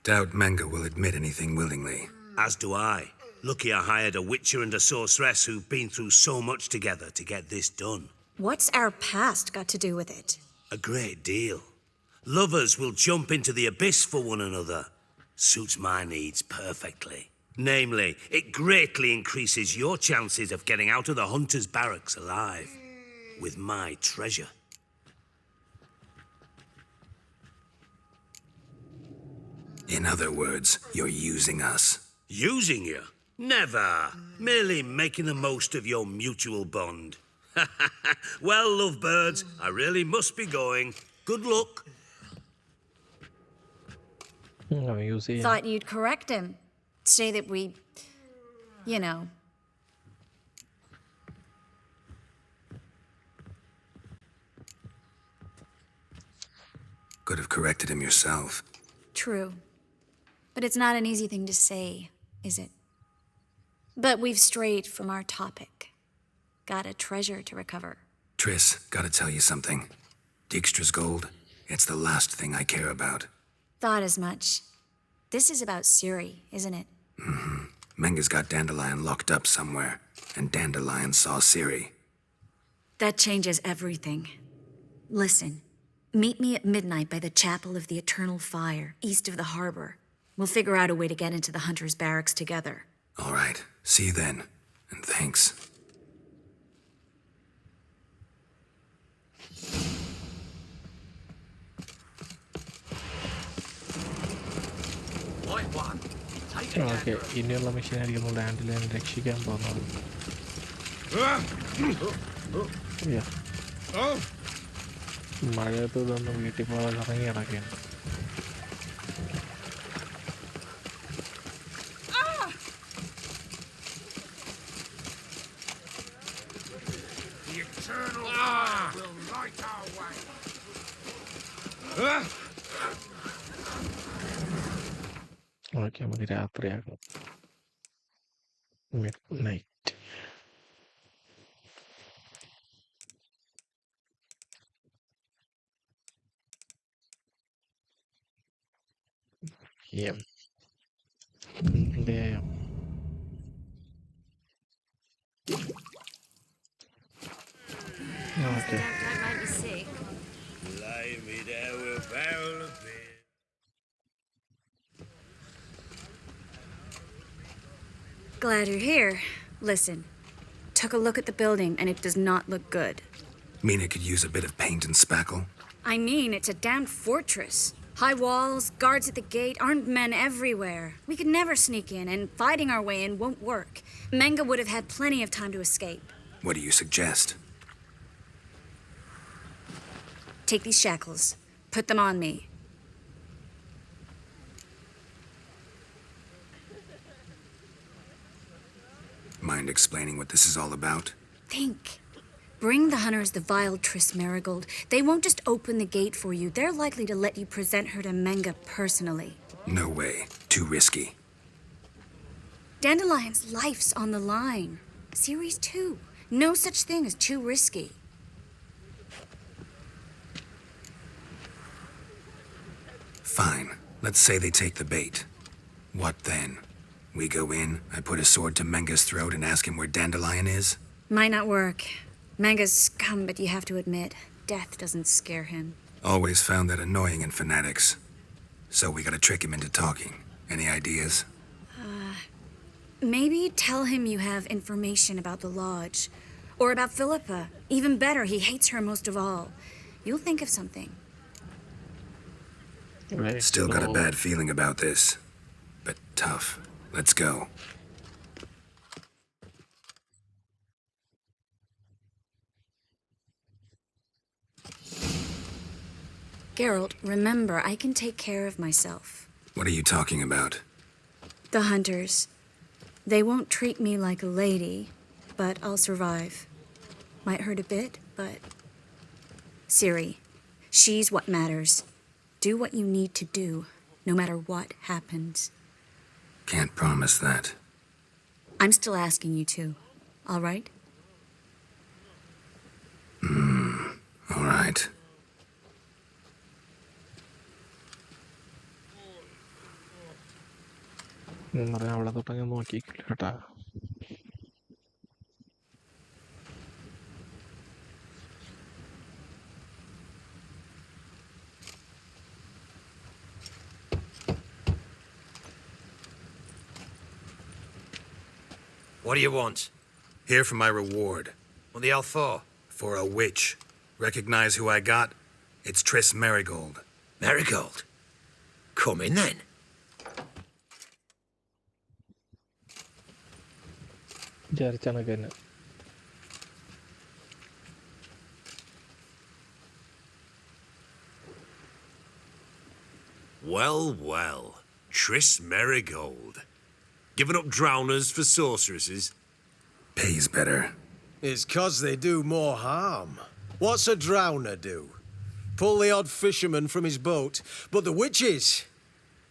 Doubt Menge will admit anything willingly. As do I. Lucky I hired a witcher and a sorceress who've been through so much together to get this done. What's our past got to do with it? A great deal. Lovers will jump into the abyss for one another. Suits my needs perfectly. Namely, it greatly increases your chances of getting out of the hunter's barracks alive. With my treasure. In other words, you're using us. Using you? Never. Merely making the most of your mutual bond. Well, lovebirds, I really must be going. Good luck. Use ചെയ്യാം. Thought you'd correct him. Say that we, you know. Could have corrected him yourself. True. But it's not an easy thing to say, is it? But we've strayed from our topic. Got a treasure to recover. Triss, gotta tell you something. Dijkstra's gold, it's the last thing I care about. Thought as much. This is about Ciri, isn't it? Mm-hmm. Menga's got Dandelion locked up somewhere, and Dandelion saw Ciri. That changes everything. Listen, meet me at midnight by the Chapel of the Eternal Fire, east of the harbor. We'll figure out a way to get into the Hunter's barracks together. All right, see you then, and thanks. Okay, ഇനിയുള്ള മെഷീനായിരിക്കും നമ്മൾ ഡാൻഡിലൈനെ രക്ഷിക്കാൻ പോകുന്നത്. മഴയത്ത് ഇതൊന്ന് വീട്ടിൽ പോകാൻ ഇറങ്ങി കിടക്കുകയാണ്. ഓക്കെ, നമുക്ക് രാത്രിയാകും. Midnight. Okay, Don't make me sick. Lay me down with a barrel of beer. Glad you're here. Listen, took a look at the building and it does not look good. Mean it could use a bit of paint and spackle? I mean, it's a damned fortress. High walls, guards at the gate, armed men everywhere. We could never sneak in, and fighting our way in won't work. Menga would have had plenty of time to escape. What do you suggest? Take these shackles. Put them on me. Mind explaining what this is all about? Think. Bring the hunters the vile Triss Marigold. They won't just open the gate for you. They're likely to let you present her to Menga personally. No way. Too risky. Dandelion's life's on the line. Ciri's too. No such thing as too risky. Fine. Let's say they take the bait. What then? We go in, I put a sword to Menga's throat and ask him where Dandelion is? Might not work. Menga's scum, but you have to admit, death doesn't scare him. Always found that annoying in fanatics. So we gotta trick him into talking. Any ideas? Maybe tell him you have information about the lodge. Or about Philippa. Even better, he hates her most of all. You'll think of something. Still got a bad feeling about this. But tough. Let's go. Geralt, remember, I can take care of myself. What are you talking about? The hunters. They won't treat me like a lady, but I'll survive. Might hurt a bit, but... Ciri, she's what matters. Do what you need to do, no matter what happens. Can't promise that. I'm still asking you to, all right? All right. അവളെ തൊട്ടങ്ങ് നോക്കിക്കില്ല കേട്ടാ. What do you want? Here for my reward. What the hell for? For a witch. Recognize who I got? It's Triss Marigold. Marigold? Come in then. വിചാരിച്ചാണൊക്കെ തന്നെ. Well, well. Triss Merigold. Giving up drowners for sorceresses? Pays better. It's 'cause they do more harm. What's a drowner do? Pull the odd fisherman from his boat. But the witches,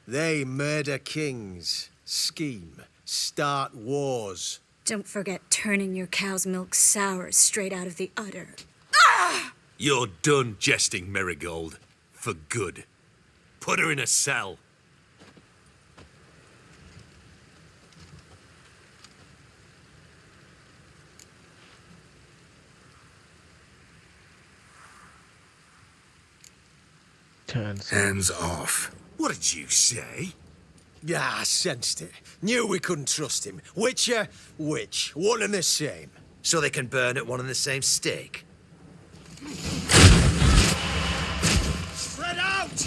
they murder kings, scheme, start wars. Don't forget turning your cow's milk sour straight out of the udder. You're done jesting, Merigold. For good. Put her in a cell. Hands off. What did you say? Yeah, I sensed it. Knew we couldn't trust him. Witcher, witch, one and the same. So they can burn at one and the same stake. Spread out!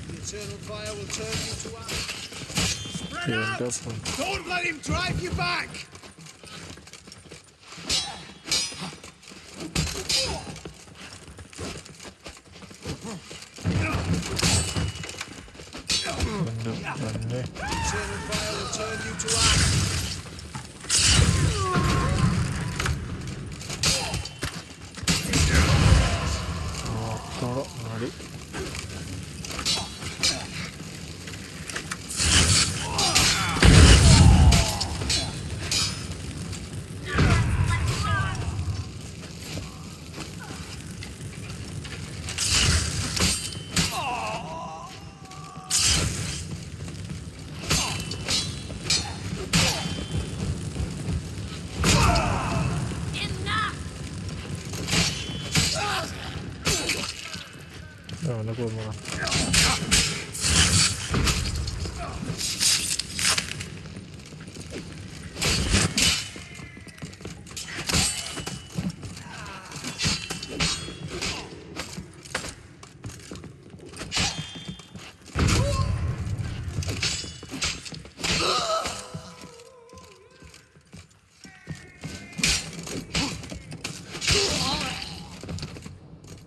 The eternal fire will turn you to ash. Spread out! Don't let him drive you back! Eternal fire will turn you to ash. No puedo mover.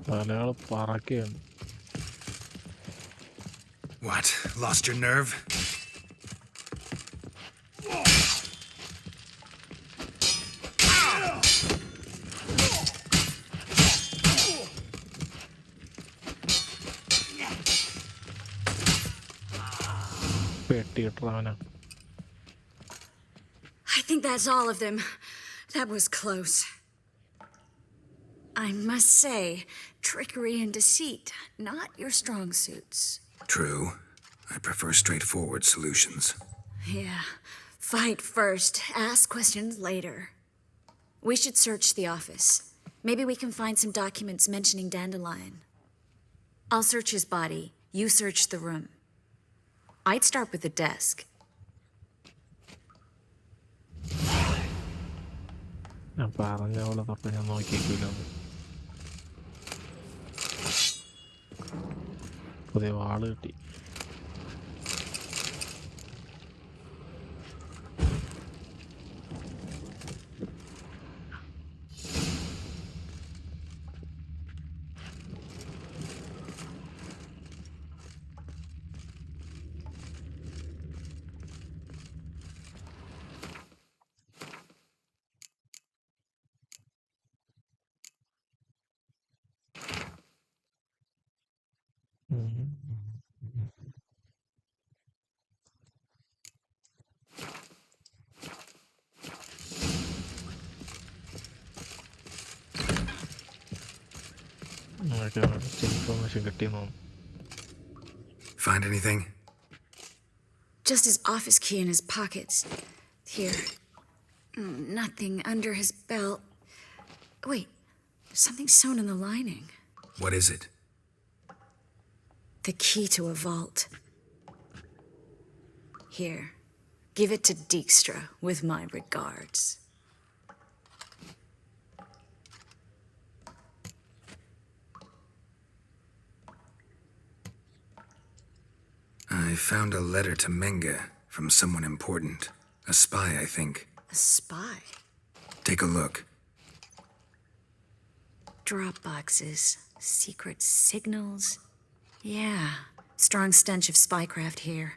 തലയാള് പറക്കുകയാണ്. What? Lost your nerve? പെട്ടിയിട്ടവനാ. I think that's all of them. That was close. I must say, trickery and deceit, not your strong suits. True. I prefer straightforward solutions. Yeah. Fight first, ask questions later. We should search the office. Maybe we can find some documents mentioning Dandelion. I'll search his body. You search the room. I'd start with the desk. ഞാൻ പറഞ്ഞ പോലെ തൊട്ട് ഞാൻ നോക്കിയിട്ടില്ല. പുതിയ വാള് കിട്ടി. Information കിട്ടിയെന്ന്. Find anything? Just his office key in his pockets. Here. Nothing under his belt. Wait, there's something sewn in the lining. What is it? The key to a vault. Here, give it to Dijkstra with my regards. I found a letter to Menga from someone important. A spy, I think. A spy? Take a look. drop boxes, secret signals. Yeah, strong stench of spycraft here.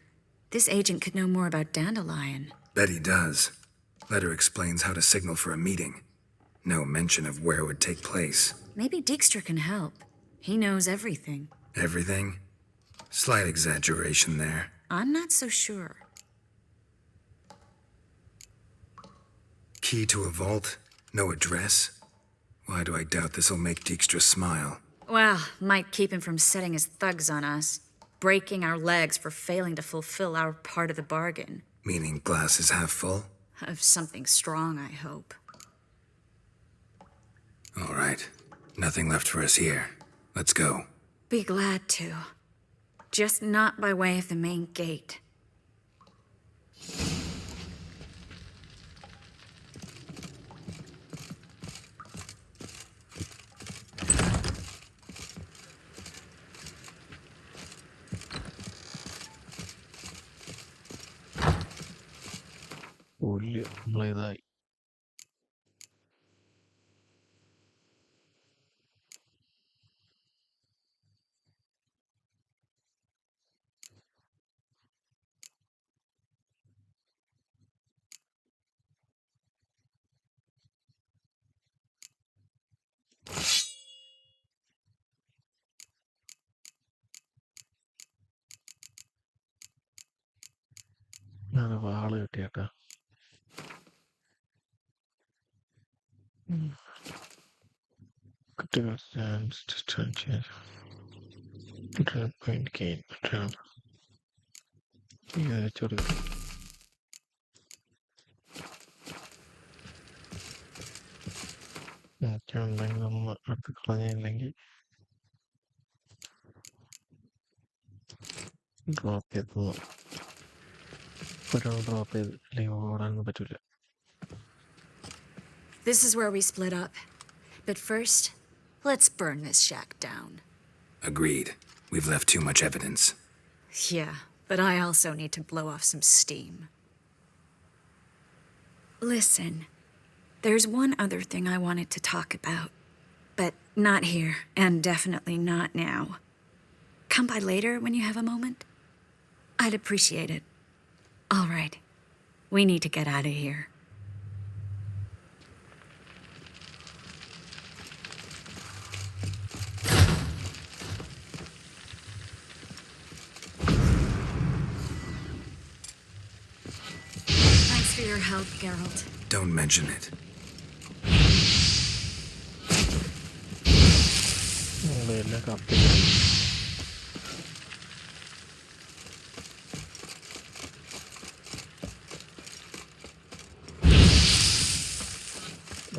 This agent could know more about Dandelion. Bet he does. Letter explains how to signal for a meeting. No mention of where it would take place. Maybe Dijkstra can help. He knows everything. Everything? Slight exaggeration there. I'm not so sure. Key to a vault? No address? Why do I doubt this'll make Dijkstra smile? Well, might keep him from setting his thugs on us. Breaking our legs for failing to fulfill our part of the bargain. Meaning glass is half full? Of something strong, I hope. All right. Nothing left for us here. Let's go. Be glad to. Just not by way of the main gate. നമ്മളേതായി അത് വാള് കിട്ടിയേട്ടാ. Critical stance, distance, return point gain, return. ഇത് വെച്ചോടുക്കും. ഉണ്ടെങ്കിൽ നമ്മൾ അടുത്ത് കളഞ്ഞില്ലെങ്കിൽ drop ചെയ്ത് ഒരാൾ drop ചെയ്ത് അല്ലെങ്കിൽ ഓടാനൊന്നും പറ്റില്ല. This is where we split up. But first, let's burn this shack down. Agreed. We've left too much evidence. Yeah, but I also need to blow off some steam. Listen, there's one other thing I wanted to talk about. But not here, and definitely not now. Come by later when you have a moment. I'd appreciate it. All right. We need to get out of here. Thanks for your help, Geralt. Don't mention it. എല്ലാം കപ്പില്ല.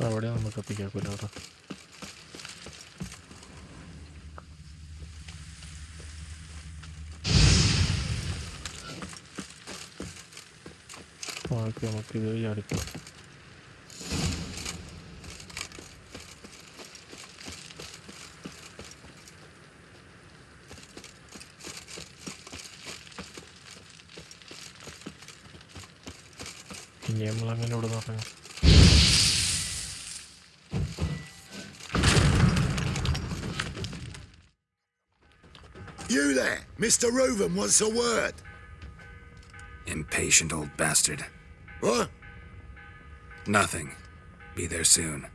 അവിടെ നമുക്ക് കത്തിക്കാക്കൂല കേട്ടോ. നമുക്കിത് ചാടിപ്പോ. ഇനി നമ്മളങ്ങനെ ഇവിടെ നോക്കാം. You there, Mr. Reuven wants a word. Impatient old bastard. What? Nothing. Be there soon.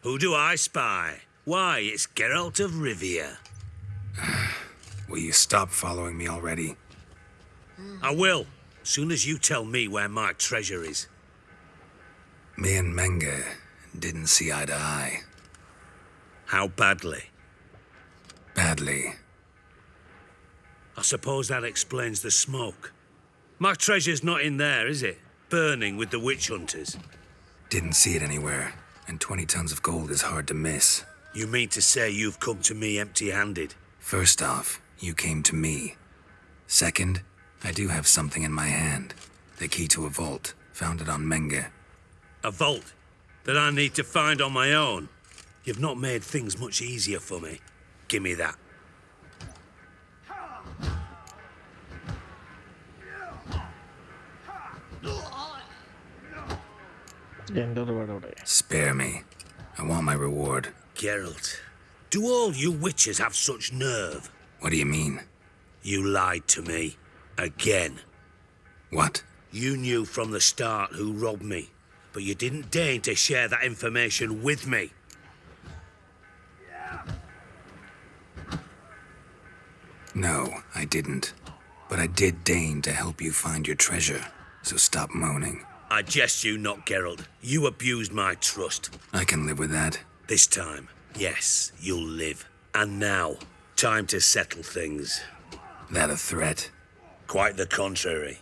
Who do I spy? Why, it's Geralt of Rivia. Will you stop following me already? I will, soon as you tell me where my treasure is. Me and Menge didn't see eye to eye. How badly? Badly. I suppose that explains the smoke. My treasure's not in there, is it? Burning with the witch hunters. Didn't see it anywhere, and 20 tons of gold is hard to miss. You mean to say you've come to me empty-handed? First off, you came to me. Second, I do have something in my hand. The key to a vault, found it on Menge. A vault that I need to find on my own? You've not made things much easier for me. Give me that. Spare me. I want my reward. Geralt, do all you witches have such nerve? What do you mean? You lied to me. Again. What? You knew from the start who robbed me, but you didn't deign to share that information with me. No, I didn't. But I did deign to help you find your treasure, so stop moaning. I jest you not, Geralt. You abused my trust. I can live with that. This time, yes, you'll live. And now, time to settle things. That a threat? Quite the contrary.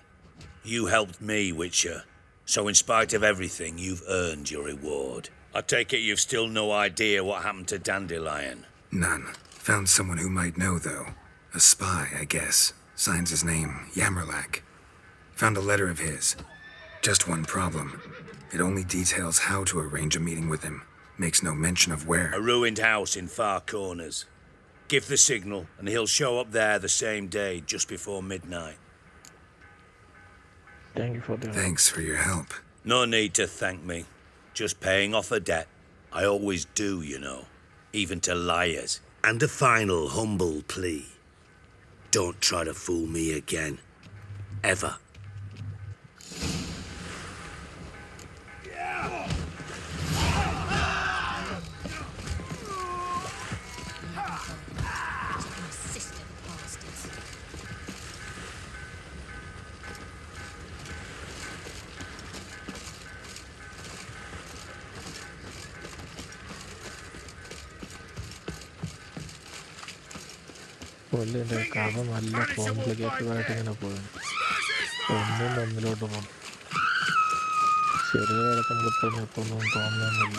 You helped me, Witcher. So in spite of everything, you've earned your reward. I take it you've still no idea what happened to Dandelion? None. Found someone who might know, though. A spy, I guess. Signs his name, Yamerlak. Found a letter of his. Just one problem. It only details how to arrange a meeting with him. Makes no mention of where. A ruined house in Far Corners. Give the signal, and he'll show up there the same day, just before midnight. Thank you for the Thanks for your help. No need to thank me. Just paying off a debt. I always do, you know. Even to liars. And a final humble plea. Don't try to fool me again. Ever. പുള്ളിൻ്റെ കഥ നല്ല complicated ആയിട്ട് ഇങ്ങനെ പോകും. ഒന്നിലോട്ട് പോകും. ചെറിയ കിടക്കുമ്പോൾ ഇപ്പോൾ നിർത്തുന്നൊന്നും തോന്നുന്നില്ല.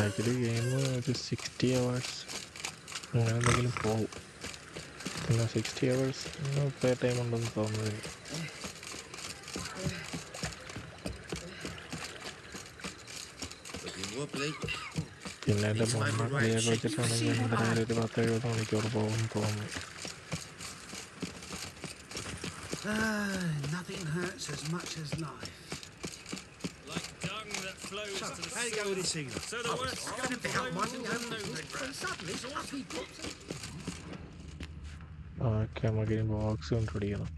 ആക്ച്വലി ഗെയിം ഒരു 60 hours അങ്ങനെ എന്തെങ്കിലും പോകും. പിന്നെ 60 hours പ്ലേ ടൈം ഉണ്ടെന്ന് തോന്നുന്നില്ല. പിന്നെ എൻ്റെ ബൊമ്മ ക്ലിയർ വെച്ചിട്ടാണെങ്കിൽ എന്തായാലും ഒരു 10-70 മണിക്കൂർ പോകുമെന്ന് തോന്നുന്നു. Nothing hurts as much as life. Like dung that flows to the How you go with this evening? So the worst Going to help Martin and suddenly so up he pops in. Okay നമുക്ക് ഇനി box കൊണ്ടുപിടിക്കണം.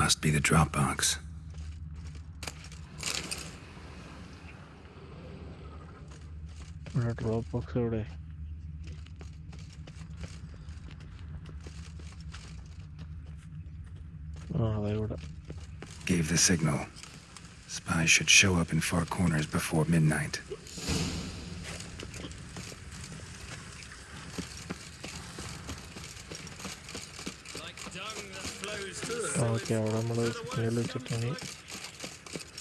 Must be the drop box. Drop box എവിടെ? അതെവിടെ? Gave the signal. Spies should show up in Far Corners before midnight. Okay, അവിടെ നമ്മൾ signal വെച്ചിട്ടാണ്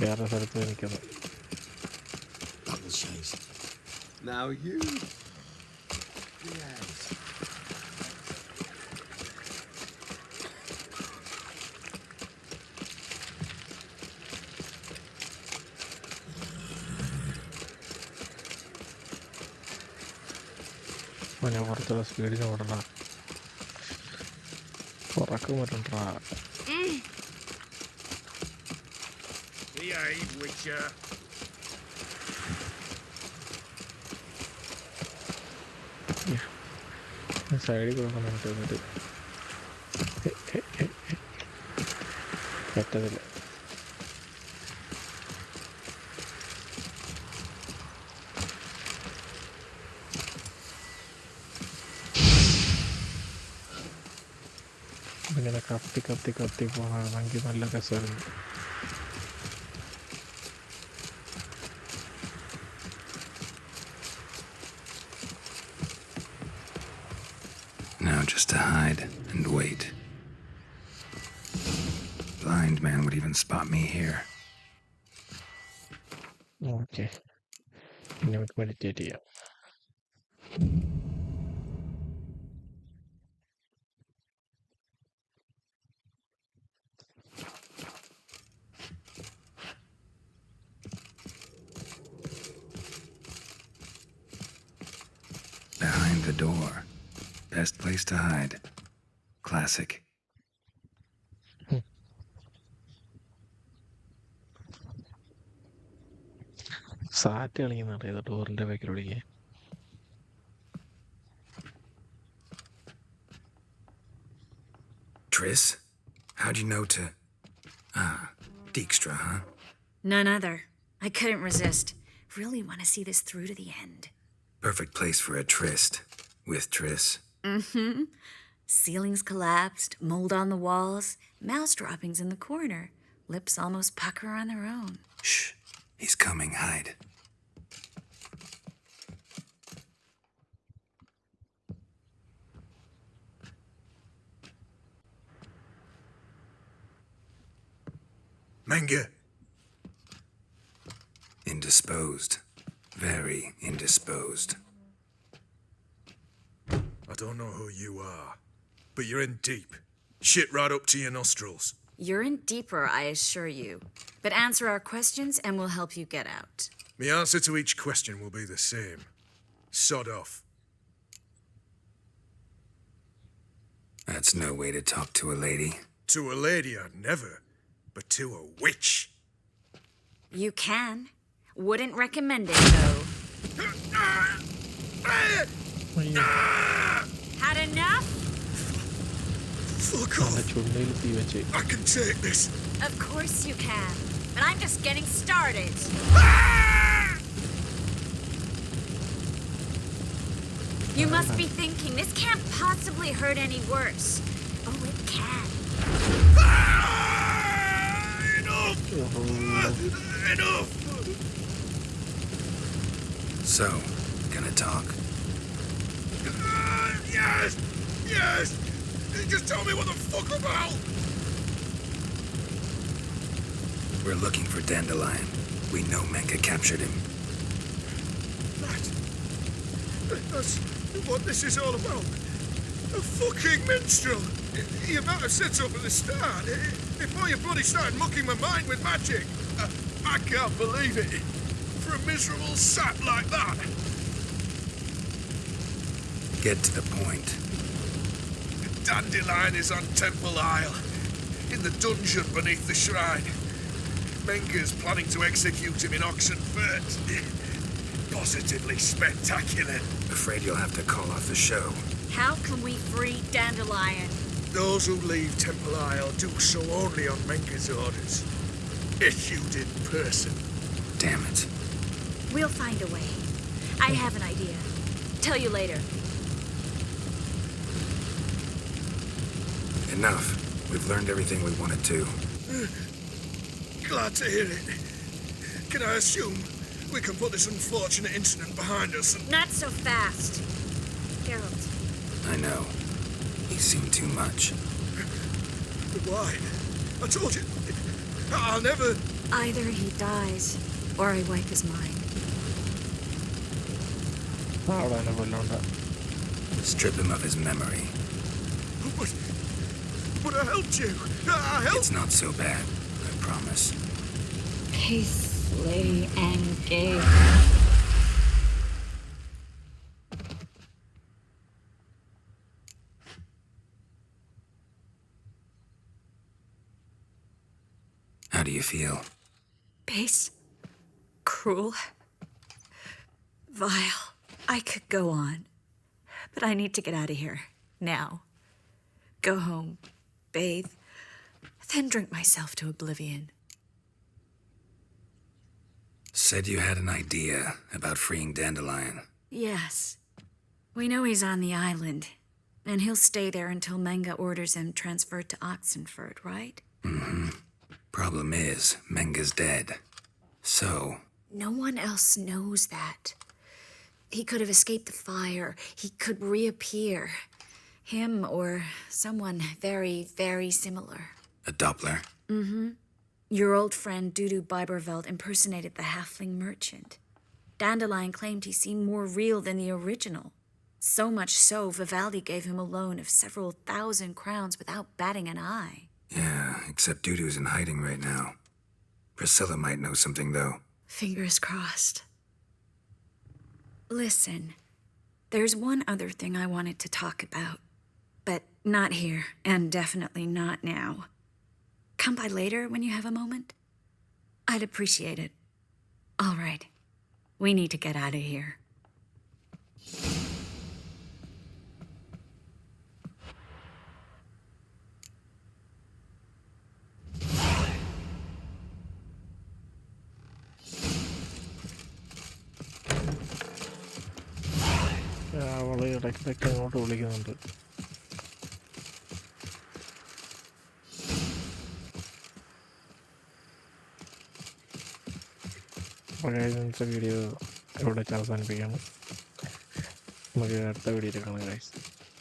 വേറെ സ്ഥലത്ത് നിൽക്കുന്നത്. Now you. Yes. ഞാൻ കുറച്ചുകൂടെ സ്പീഡിന് ഓടണ. ഉറക്കം വരണ്ടാ. Behave, Witcher. സൈഡിൽ കൊടുക്കണം നമുക്ക്. എന്നിട്ട് പറ്റത്തില്ല. ഇങ്ങനെ കത്തി കത്തി കത്തി പോകണമെങ്കിൽ നല്ല രസമായിരുന്നു. Now just to hide and wait. Blind man would even spot me here. Okay, ഇനി നമുക്ക് മെഡിറ്റേറ്റ് ചെയ്യാം. the door. Best place to hide. Classic. സാറ്റ് കളിക്കുന്നുണ്ട് ഏതോ ഡോറിന്റെ ബാക്കിൽ വിളിക്കാൻ. Triss? How'd you know to... Dijkstra, huh? None other. I couldn't resist. Really want to see this through to the end. Perfect place for a tryst. With Triss. Mm-hmm. Ceilings collapsed, mold on the walls, mouse droppings in the corner. Lips almost pucker on their own. Shh. He's coming. Hide. Menge. Indisposed. Very indisposed. I don't know who you are, but you're in deep. Shit right up to your nostrils. You're in deeper, I assure you. But answer our questions and we'll help you get out. The answer to each question will be the same. Sod off. That's no way to talk to a lady. To a lady, I'd never. But to a witch. You can. Wouldn't recommend it, though. Had enough? Fuck off. I can take this. Of course you can. But I'm just getting started. You must be thinking, this can't possibly hurt any worse. Oh, it can. Enough! So, gonna talk? Yes! Yes! Just tell me what the fuck about! We're looking for Dandelion. We know Menge captured him. That's what this is all about. A fucking minstrel! You might have said so from the start. Before you bloody started mucking my mind with magic. I can't believe it. For a miserable sap like that. Get to the point. Dandelion is on Temple Isle. In the dungeon beneath the shrine. Menge's planning to execute him in Oxenfurt. Positively spectacular. Afraid you'll have to call off the show. How can we free Dandelion? Those who leave Temple Isle do so only on Menge's orders. Issued in person. Damn it. We'll find a way. I have an idea. Tell you later. Enough. We've learned everything we wanted to. Glad to hear it. Can I assume we can put this unfortunate incident behind us and... Not so fast. Geralt. I know. He's seen too much. But why? I told you. I'll never... Either he dies, or I wipe his mind. Strip him of his memory. But I helped you. I helped... It's not so bad, I promise. Peacefully engage. How do you feel? Base. Cruel. Vile. I could go on. But I need to get out of here. Now. Go home. Bathe. Then drink myself to oblivion. Said you had an idea about freeing Dandelion. Yes. We know he's on the island. And he'll stay there until Menge orders him transferred to Oxenfurt, right? Mm-hmm. Problem is, Menge's dead. So... No one else knows that. He could have escaped the fire. He could reappear. Him or someone very, very similar. A Doppler? Mm-hmm. Your old friend Dudu Biberveld impersonated the halfling merchant. Dandelion claimed he seemed more real than the original. So much so, Vivaldi gave him a loan of several thousand crowns without batting an eye. Yeah, except Dudu's in hiding right now. Priscilla might know something, though. Fingers crossed. Listen, There's one other thing I wanted to talk about, but not here, and definitely not now. Come by later when you have a moment. I'd appreciate it. All right. We need to get out of here. അവള് ഇടയ്ക്കിടയ്ക്ക് അങ്ങോട്ട് വിളിക്കുന്നുണ്ട്. അപ്പോൾ ഇന്നത്തെ video ഇവിടെ അവസാനിപ്പിക്കുകയാണ്. നമുക്ക് അടുത്ത വീഡിയോയിൽ കാണാം ഗൈസ്.